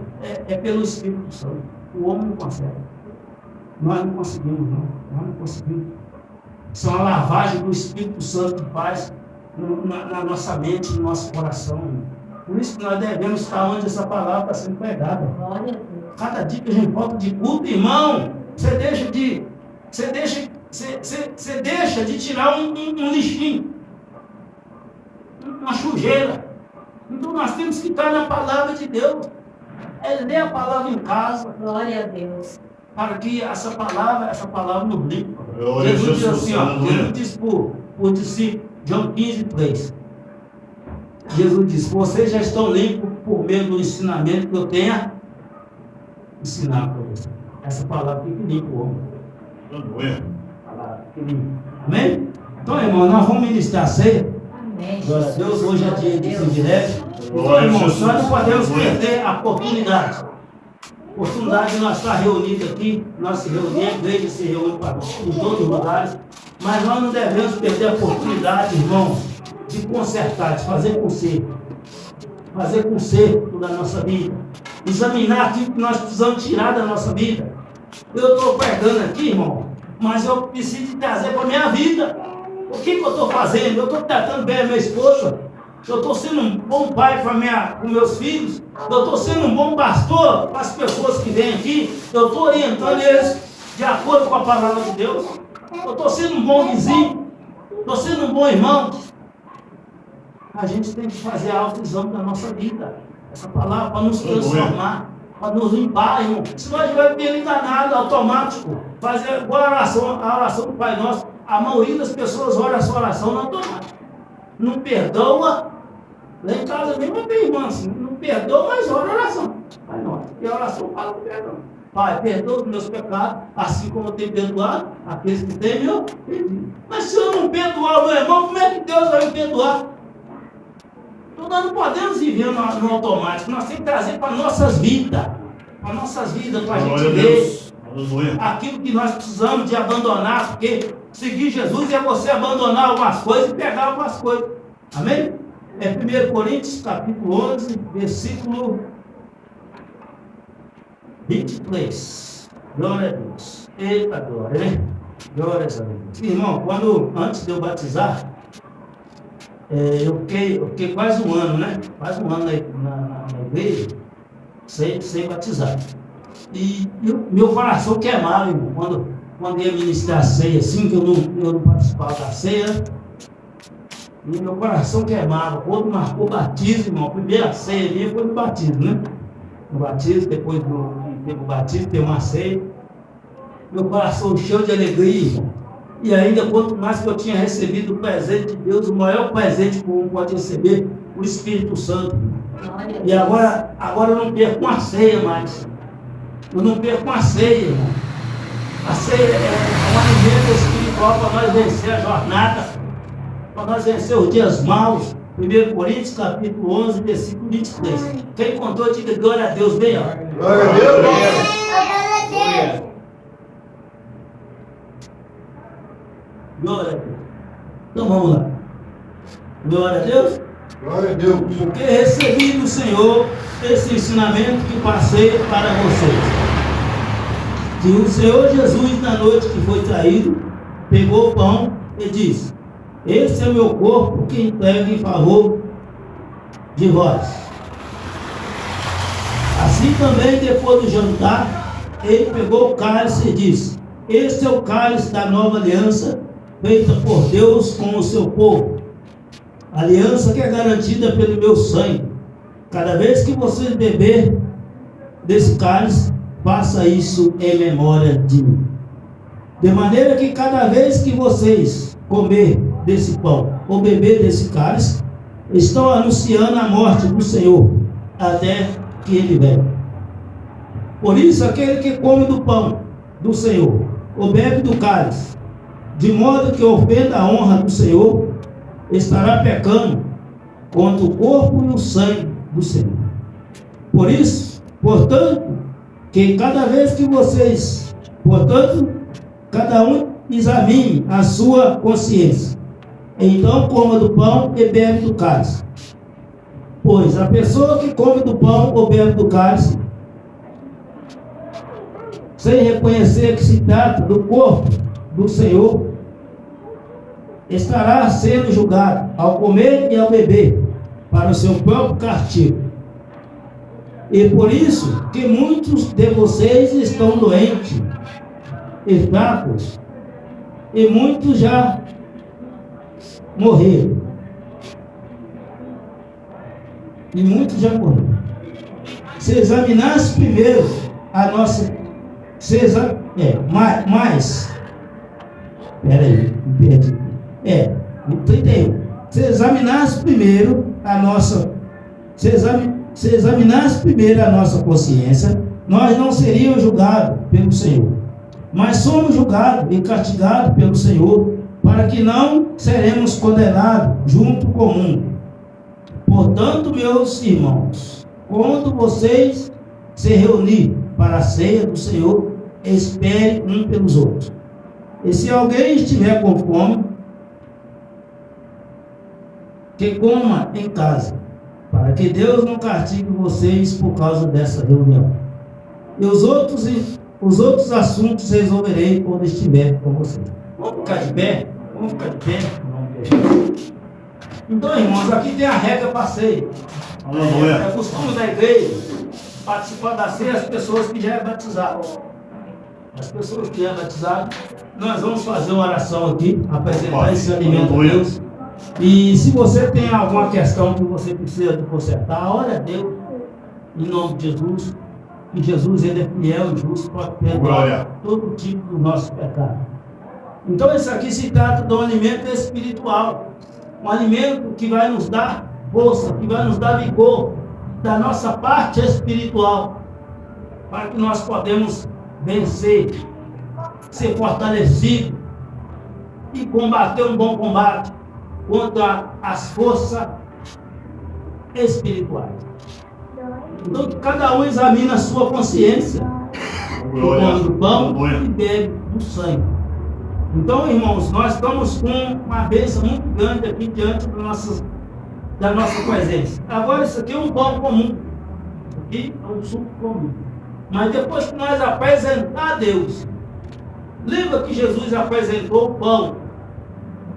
é pelo Espírito Santo. O homem não consegue. Nós não conseguimos, não. Nós não conseguimos. Isso é uma lavagem do Espírito Santo que faz na nossa mente, no nosso coração. Por isso que nós devemos estar onde essa palavra está sendo pregada. Glória a Deus. Cada dia que a gente volta de culto, irmão, você deixa de tirar um lixinho, uma sujeira. Então nós temos que estar na palavra de Deus. É ler a palavra em casa, Glória a Deus. para que essa palavra nos limpa. Glória a Jesus diz Jesus, assim, ó, aleluia. Jesus disse para o discípulo, João 15:3. Jesus disse: vocês já estão limpos por meio do ensinamento que eu tenha ensinado para vocês. Essa palavra tem que limpar o homem. Aleluia. Palavra que limpa. Amém? Então, irmão, nós vamos ministrar a ceia. Amém. Glória a Deus, hoje é dia de indireto. Então, Glória a irmão, Jesus. nós não podemos Aleluia. perder a oportunidade. Oportunidade de nós estar reunidos aqui, nós se reunimos, a igreja se reúne em todos os lugares, mas nós não devemos perder a oportunidade, irmão, de consertar, de fazer conserto da nossa vida, examinar aquilo que nós precisamos tirar da nossa vida. Eu estou pregando aqui, irmão, mas eu preciso trazer para a minha vida. O que eu estou fazendo? Eu estou tratando bem a minha esposa, eu estou sendo um bom pai para meus filhos, eu estou sendo um bom pastor para as pessoas que vêm aqui, eu estou orientando eles de acordo com a palavra de Deus, eu estou sendo um bom vizinho, estou sendo um bom irmão. A gente tem que fazer a autoexame da nossa vida, essa palavra, para nos transformar, para nos limpar, irmão. Senão a gente vai viver enganado, automático, fazer igual a oração do Pai Nosso. A maioria das pessoas olha a sua oração no automático. Não perdoa Lá em casa mesmo tem irmã assim, não perdoa, mas ora oração. Pai nosso. E a oração fala com perdão. Pai, perdoa os meus pecados, assim como eu tenho perdoado aqueles que têm me ofendido. Mas se eu não perdoar o meu irmão, como é que Deus vai me perdoar? Então nós não podemos viver no automático, nós temos que trazer para nossas vidas. Para nossas vidas, para a gente ver aquilo que nós precisamos de abandonar, porque seguir Jesus é você abandonar algumas coisas e pegar algumas coisas. Amém? É 1 Coríntios capítulo 11, versículo 23. Glória a Deus. Eita glória, né? Glória a Deus. Irmão, antes de eu batizar, eu fiquei quase um ano, né? Quase um ano na igreja, sem batizar. E meu coração queimava, irmão, quando ia ministrar a ceia, assim, que eu não participava da ceia, e meu coração queimava. Quando marcou o batismo, irmão, a primeira ceia minha foi no batismo, né? No batismo, depois do batismo, tem uma ceia. Meu coração cheio de alegria, irmão. E ainda, quanto mais que eu tinha recebido o presente de Deus, o maior presente que um pode receber, o Espírito Santo. E agora eu não perco uma ceia mais. Eu não perco uma ceia, irmão. A ceia é um alimento espiritual para nós vencer a jornada, para nós vencer os dias maus. 1 Coríntios capítulo 11, versículo 23. Quem contou, diga glória a Deus, bem alto. Glória a Deus. Glória a Deus. Glória a Deus. Então vamos lá. Glória a Deus. Glória a Deus. Porque recebi do Senhor esse ensinamento que passei para vocês. Que o Senhor Jesus, na noite que foi traído, pegou o pão e disse: esse é o meu corpo que entrego em favor de vós. Assim também, depois do jantar, ele pegou o cálice e disse: esse é o cálice da nova aliança, feita por Deus com o seu povo. Aliança que é garantida pelo meu sangue. Cada vez que vocês beber desse cálice, faça isso em memória de mim. De maneira que cada vez que vocês comer desse pão ou beber desse cálice, estão anunciando a morte do Senhor até que ele venha. Por isso, aquele que come do pão do Senhor ou bebe do cálice, de modo que ofenda a honra do Senhor, estará pecando contra o corpo e o sangue do Senhor. Por isso, portanto, cada um examine a sua consciência. Então coma do pão e bebe do cálice. Pois a pessoa que come do pão ou bebe do cálice, sem reconhecer que se trata do corpo do Senhor, estará sendo julgado ao comer e ao beber para o seu próprio castigo. E por isso que muitos de vocês estão doentes e fracos, e muitos já morreram. E muitos já morreram. Se examinasse primeiro a nossa... Peraí, me perdi. 31. Se examinasse primeiro a nossa... Se examinasse primeiro a nossa consciência, nós não seríamos julgados pelo Senhor, mas somos julgados e castigados pelo Senhor, para que não seremos condenados junto com o mundo. Portanto, meus irmãos, quando vocês se reunirem para a ceia do Senhor, espere um pelos outros. E se alguém estiver com fome, que coma em casa, para que Deus não castigue vocês por causa dessa reunião. E os outros assuntos resolverei quando estiver com vocês. Vamos ficar de pé? Vamos ficar de pé? Então, irmãos, aqui tem a regra para ceia. É costume da igreja participar da ceia as pessoas que já é batizado. As pessoas que já é batizado, nós vamos fazer uma oração aqui, apresentar esse alimento a Deus. E se você tem alguma questão que você precisa de consertar, ore a Deus, em nome de Jesus, que Jesus ele é fiel e justo para perdoar todo tipo do nosso pecado. Então isso aqui se trata de um alimento espiritual, um alimento que vai nos dar força, que vai nos dar vigor da nossa parte espiritual, para que nós podemos vencer, ser fortalecido e combater um bom combate contra as forças espirituais. Então, cada um examina a sua consciência, come do pão e bebe do sangue. Então, irmãos, nós estamos com uma bênção muito grande aqui diante da nossa presença. Agora, isso aqui é um pão comum, aqui é um suco comum. Mas depois que nós apresentar a Deus, lembra que Jesus apresentou o pão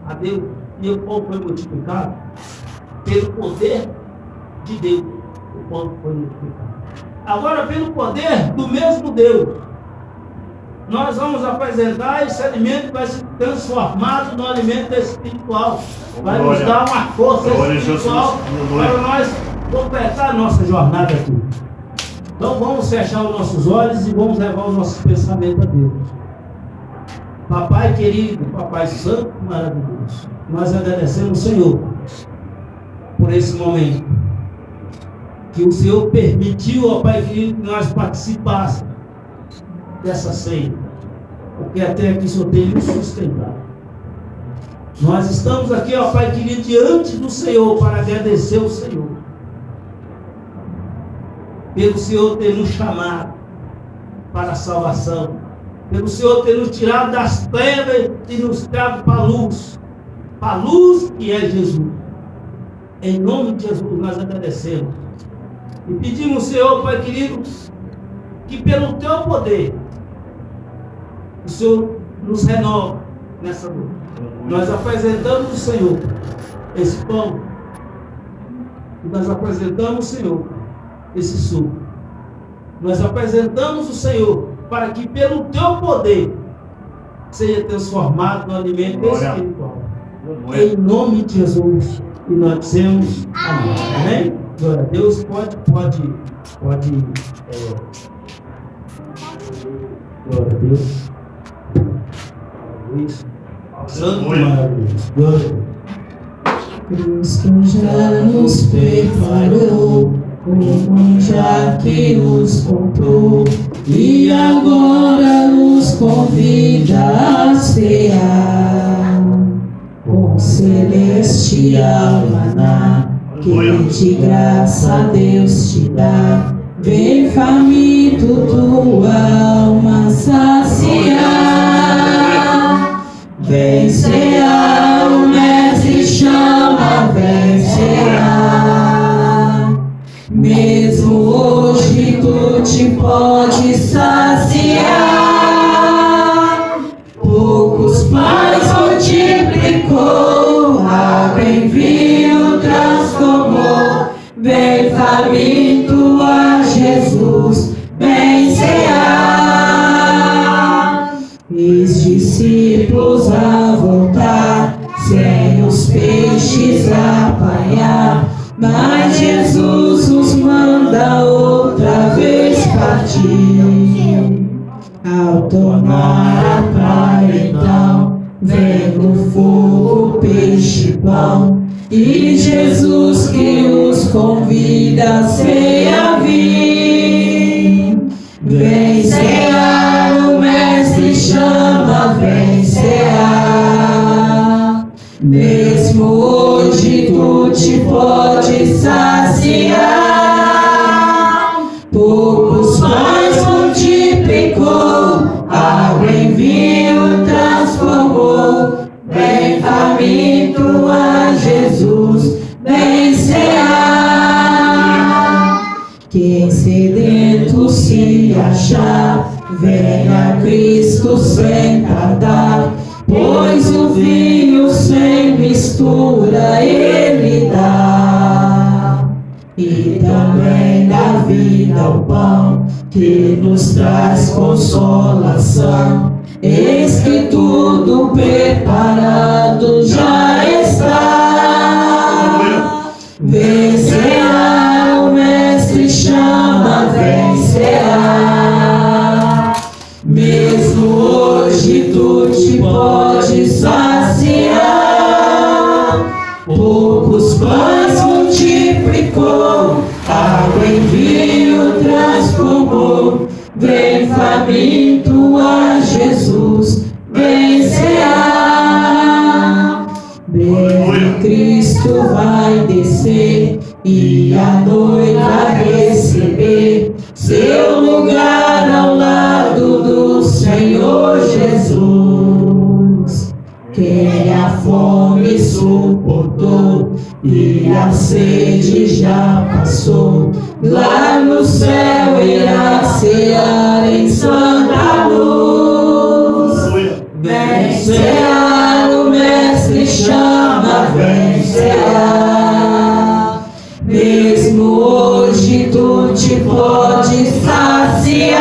a Deus e o pão foi multiplicado? Pelo poder de Deus, o pão foi multiplicado. Agora, pelo poder do mesmo Deus, nós vamos apresentar esse alimento, vai ser transformado no alimento espiritual, vai nos dar uma força espiritual para nós completar a nossa jornada aqui. Então vamos fechar os nossos olhos e vamos levar o nosso pensamento a Deus. Papai querido, Papai santo, maravilhoso, nós agradecemos, Senhor, por esse momento que o Senhor permitiu, ó Pai querido, que nós participássemos dessa ceia, porque até aqui só tem nos sustentado. Nós estamos aqui, ó Pai querido, diante do Senhor para agradecer o Senhor pelo Senhor ter nos chamado para a salvação, pelo Senhor ter nos tirado das trevas e nos trago para a luz que é Jesus. Em nome de Jesus nós agradecemos e pedimos, Senhor, Pai querido, que pelo Teu poder o Senhor nos renova nessa noite. Nós apresentamos o Senhor esse pão e nós apresentamos o Senhor esse suco. Nós apresentamos o Senhor para que pelo Teu poder seja transformado no alimento espiritual. Em nome de Jesus. E nós dizemos amém. Amém? Glória a Deus. Pode. Glória a Deus. Santo maravilhoso. Glória a Deus. Cristo já nos preparou, como já que nos comprou, e agora nos convida a cear com celestial maná, que de graça Deus te dá. Vem faminto tua alma saciar, vem cear, o mestre chama, vem cear. Mesmo hoje tu te pode saciar, poucos pães multiplicou, água em vinho transformou. Vem faminto a Jesus, vem cear. Os discípulos a voltar, sem os peixes apanhar, mas Jesus nos manda outra vez partir. Ao tornar a praia então, vem no fogo peixe e pão, e Jesus que os convida a ceia vir. Vem cear, o mestre chama, vem cear. Mesmo hoje tu te pode saciar, poucos pães multiplicou, água em vinho transformou. Vem faminto a Jesus, vem cear. Quem sedento se achar, venha a Cristo sem tardar, pois o vinho sem mistura Ele dá. E também dá vida ao pão, que nos traz consolação. Eis que tudo preparado já está. Vem cear, o mestre chama, vem cear. Mesmo hoje tu te pode saciar, poucos pães Cristo vai descer e a noiva receber seu lugar ao lado do Senhor Jesus. Quem a fome suportou e a sede já passou, lá no céu irá cear em santa luz. Vem cear, o Mestre chama, vem cear. Mesmo hoje tu te podes saciar.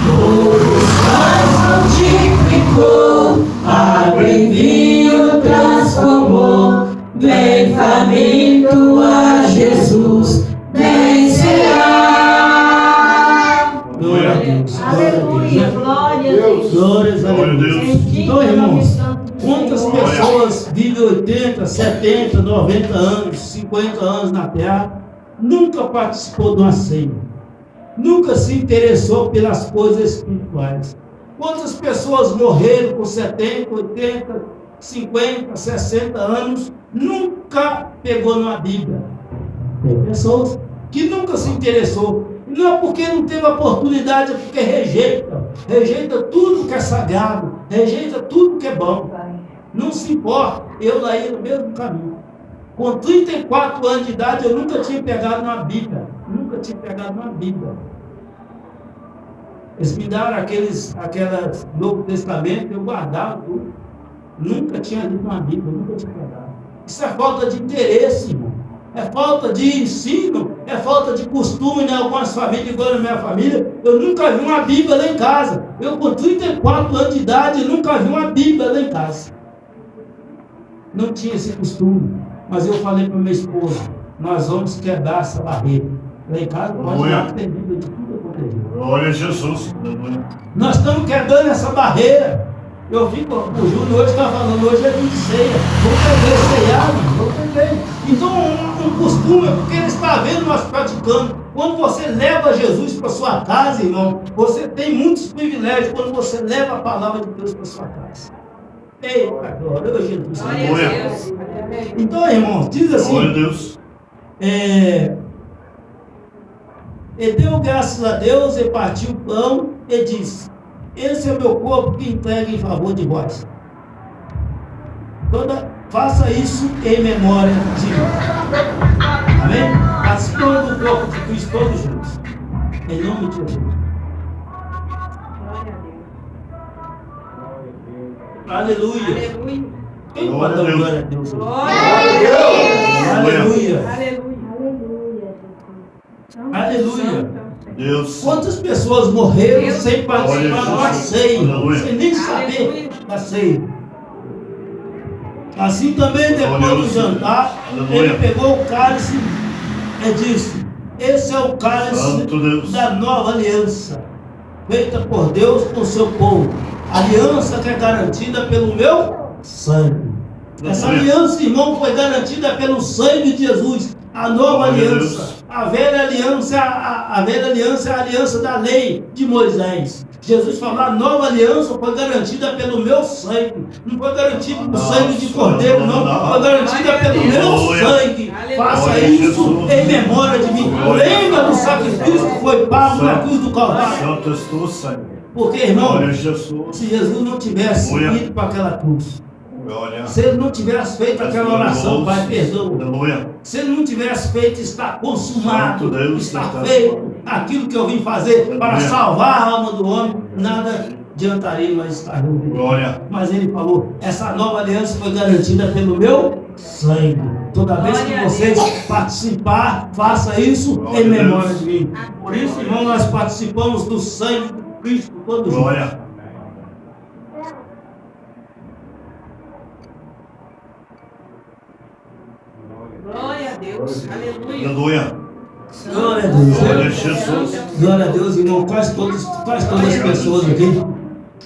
Todos pães multiplicou, água em vinho transformou. Vem faminto a Jesus, vem cear. Glória a Deus. Aleluia, glória a Deus. Glórias a Deus. Bendito Então, irmãos, nome santo. quantas pessoas vivem 80, 70, 90 anos, 50 anos na terra, nunca participou de uma ceia, nunca se interessou pelas coisas espirituais? Quantas pessoas morreram com 70, 80, 50, 60 anos, nunca pegou numa Bíblia? Tem pessoas que nunca se interessou. Não é porque não teve oportunidade, é porque rejeita tudo que é sagrado, rejeita tudo que é bom. Não se importa, eu daí no mesmo caminho. Com 34 anos de idade, eu nunca tinha pegado uma Bíblia. Eles me deram aquelas Novo Testamento, eu guardava tudo. Nunca tinha lido uma Bíblia, nunca tinha pegado. Isso é falta de interesse, irmão. É falta de ensino, é falta de costume em algumas famílias, igual na minha família. Eu nunca vi uma Bíblia lá em casa. Eu com 34 anos de idade, nunca vi uma Bíblia lá em casa. Não tinha esse costume. Mas eu falei para minha esposa, nós vamos quebrar essa barreira. Lá em casa pode lá que tem Bíblia de tudo quanto é jeito. Glória a Jesus. Nós estamos quebrando essa barreira. Eu vi com o Júnior hoje estava falando, hoje é dia de ceia. Vamos pegar ceiar, vamos pegar. Então um costume, porque ele está vendo nós praticando. Quando você leva Jesus para sua casa, irmão, você tem muitos privilégios quando você leva a palavra de Deus para sua casa. Eita, glória a Jesus. Glória a Deus. Então, irmãos, diz assim. Glória a Deus. E deu graças a Deus e partiu o pão e disse: esse é o meu corpo que entrega em favor de vós. Faça isso em memória de mim. Amém? Participando do corpo de Cristo todos juntos. Em nome de Jesus. Aleluia. Aleluia. Quem pode dar glória a Deus? Glória Aleluia. a Aleluia. Deus. Quantas pessoas morreram sem participar de uma ceia, Aleluia. sem nem saber da ceia? Assim também, depois do jantar, ele pegou o cálice e disse: esse é o cálice da nova aliança, feita por Deus com o seu povo, aliança que é garantida pelo meu sangue. Essa aliança, irmão, foi garantida pelo sangue de Jesus. A nova aliança, a velha aliança, a velha aliança é a aliança da lei de Moisés. Jesus falou: a nova aliança foi garantida pelo meu sangue. Não foi garantida pelo sangue de cordeiro, não. Foi garantida pelo meu sangue. Faça isso em memória de mim. Lembra do sacrifício que foi pago na cruz do Calvário. Porque, irmão, se Jesus não tivesse ido para aquela cruz, se ele não tivesse feito aquela oração, Pai, perdoa. Se ele não tivesse feito, está consumado, está feito aquilo que eu vim fazer para salvar a alma do homem, nada adiantaria nós estar reunidos. Mas ele falou: essa nova aliança foi garantida pelo meu sangue. Toda vez que vocês participar, faça isso em memória de mim. Por isso, irmão, nós participamos do sangue de Cristo todos juntos. Glória a Deus. Aleluia. Glória a Deus. Glória a Jesus. Glória a Deus, irmão. Quase todas as pessoas aqui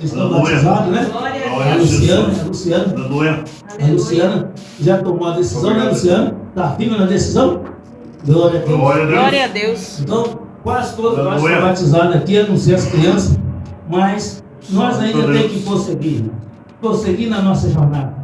estão batizadas, né? Glória A Luciana, a a Luciana já tomou a decisão, né, Luciana? Está firme na decisão? Glória a Deus. Glória a Deus. Então, quase todos nós estamos batizados aqui, a não ser as crianças, mas nós ainda temos que prosseguir na nossa jornada.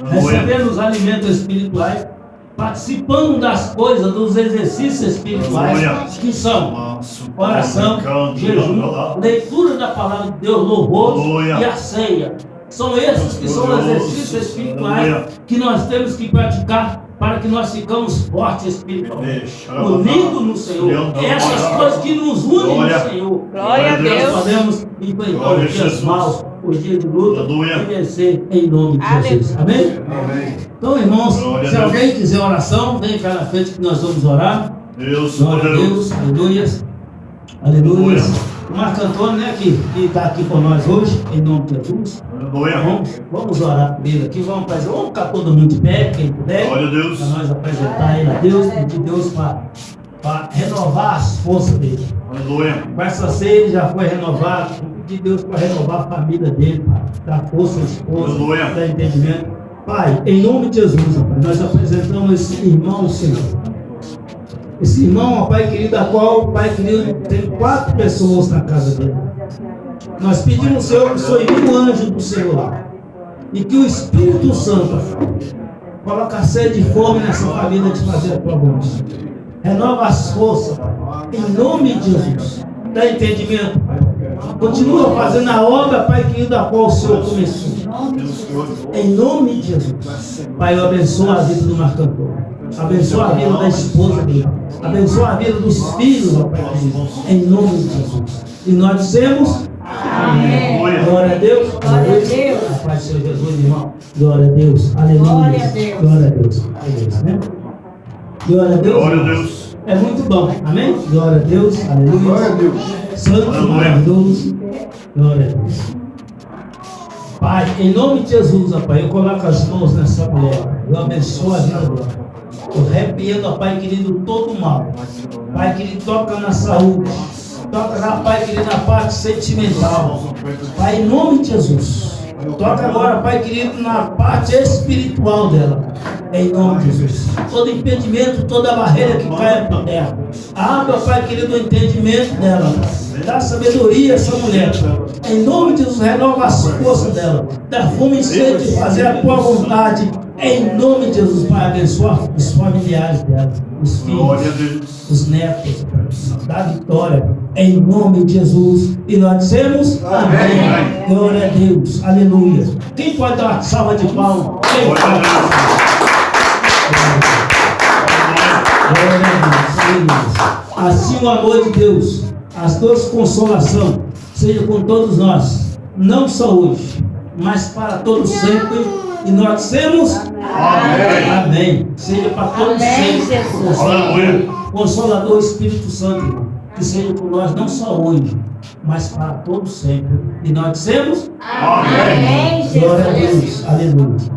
recebendo os alimentos espirituais, participando das coisas, dos exercícios espirituais, que são oração, jejum, leitura da palavra de Deus, louvor e a ceia. São esses que são os exercícios espirituais que nós temos que praticar para que nós ficamos fortes espiritualmente, unidos no Senhor. Essas coisas que nos unem no Senhor. Glória a Deus. Nós podemos enfrentar os dias maus, os dias de luta e vencer em nome de Jesus. Amém? Então, irmãos, se alguém quiser oração, vem cá na frente que nós vamos orar. Glória a Deus, aleluia. Aleluia. O Marco Antônio, né, que está aqui com nós hoje, em nome de Jesus. Vamos orar primeiro aqui, vamos ficar todo mundo de pé, quem puder, para nós apresentar ele a Deus, pedir Deus para renovar as forças dele. Com essa ceia ele já foi renovado, pedir Deus para renovar a família dele, para dar força à esposa, dar entendimento. Pai, em nome de Jesus, Pai, nós apresentamos esse irmão, Senhor. Esse irmão, ó Pai querido, a qual, Pai querido, tem 4 pessoas na casa dele. Nós pedimos, Senhor, que o Senhor envie um anjo do Senhor lá. E que o Espírito Santo coloque a sede e fome nessa família de fazer a tua vontade. Renova as forças, Pai, em nome de Jesus. Dá entendimento, Pai. Continua fazendo a obra, Pai querido, a qual o Senhor começou. Em nome de Jesus. Pai, eu abençoo a vida do Marco Antônio. Abençoa a vida da esposa dele. Abençoa a vida dos filhos, ó Pai querido. Em nome de Jesus. E nós dizemos amém. Glória a Deus. Glória a Deus. A paz do Senhor Jesus, irmão. Glória a Deus. Aleluia. Glória a Deus. Glória a Deus. Aleluia. Glória a Deus. Glória a Deus. É muito bom. Amém? Glória a Deus. Aleluia. Glória a Deus. Santo, maravilhoso. Glória a Deus. Pai, em nome de Jesus, ó Pai, eu coloco as mãos nessa mulher. Eu abençoo a vida dela. Eu repreendo, ó Pai querido, todo o mal. Pai querido, toca na saúde. Toca na, Pai querido, na parte sentimental. Pai, em nome de Jesus. Toca agora, Pai querido, na parte espiritual dela. Em nome de Jesus. Todo impedimento, toda barreira que caia por terra. Abra, Pai querido, o entendimento dela. Dá sabedoria a essa mulher. Em nome de Jesus, renova as forças dela. Dá fome e sede de fazer a tua vontade. Em nome de Jesus, Pai, abençoa os familiares dela, os filhos, os netos, dá vitória, em nome de Jesus. E nós dizemos amém. Glória a Deus, aleluia. Quem pode dar uma salva de palmas? Glória a Deus, assim o amor de Deus, as duas consolação, seja com todos nós, não só hoje, mas para todos sempre. E nós dizemos amém. Amém. Seja para todos sempre. Consolador Espírito Santo, irmão, que seja por nós não só hoje, mas para todos sempre. E nós dizemos amém. Glória a Deus. Aleluia.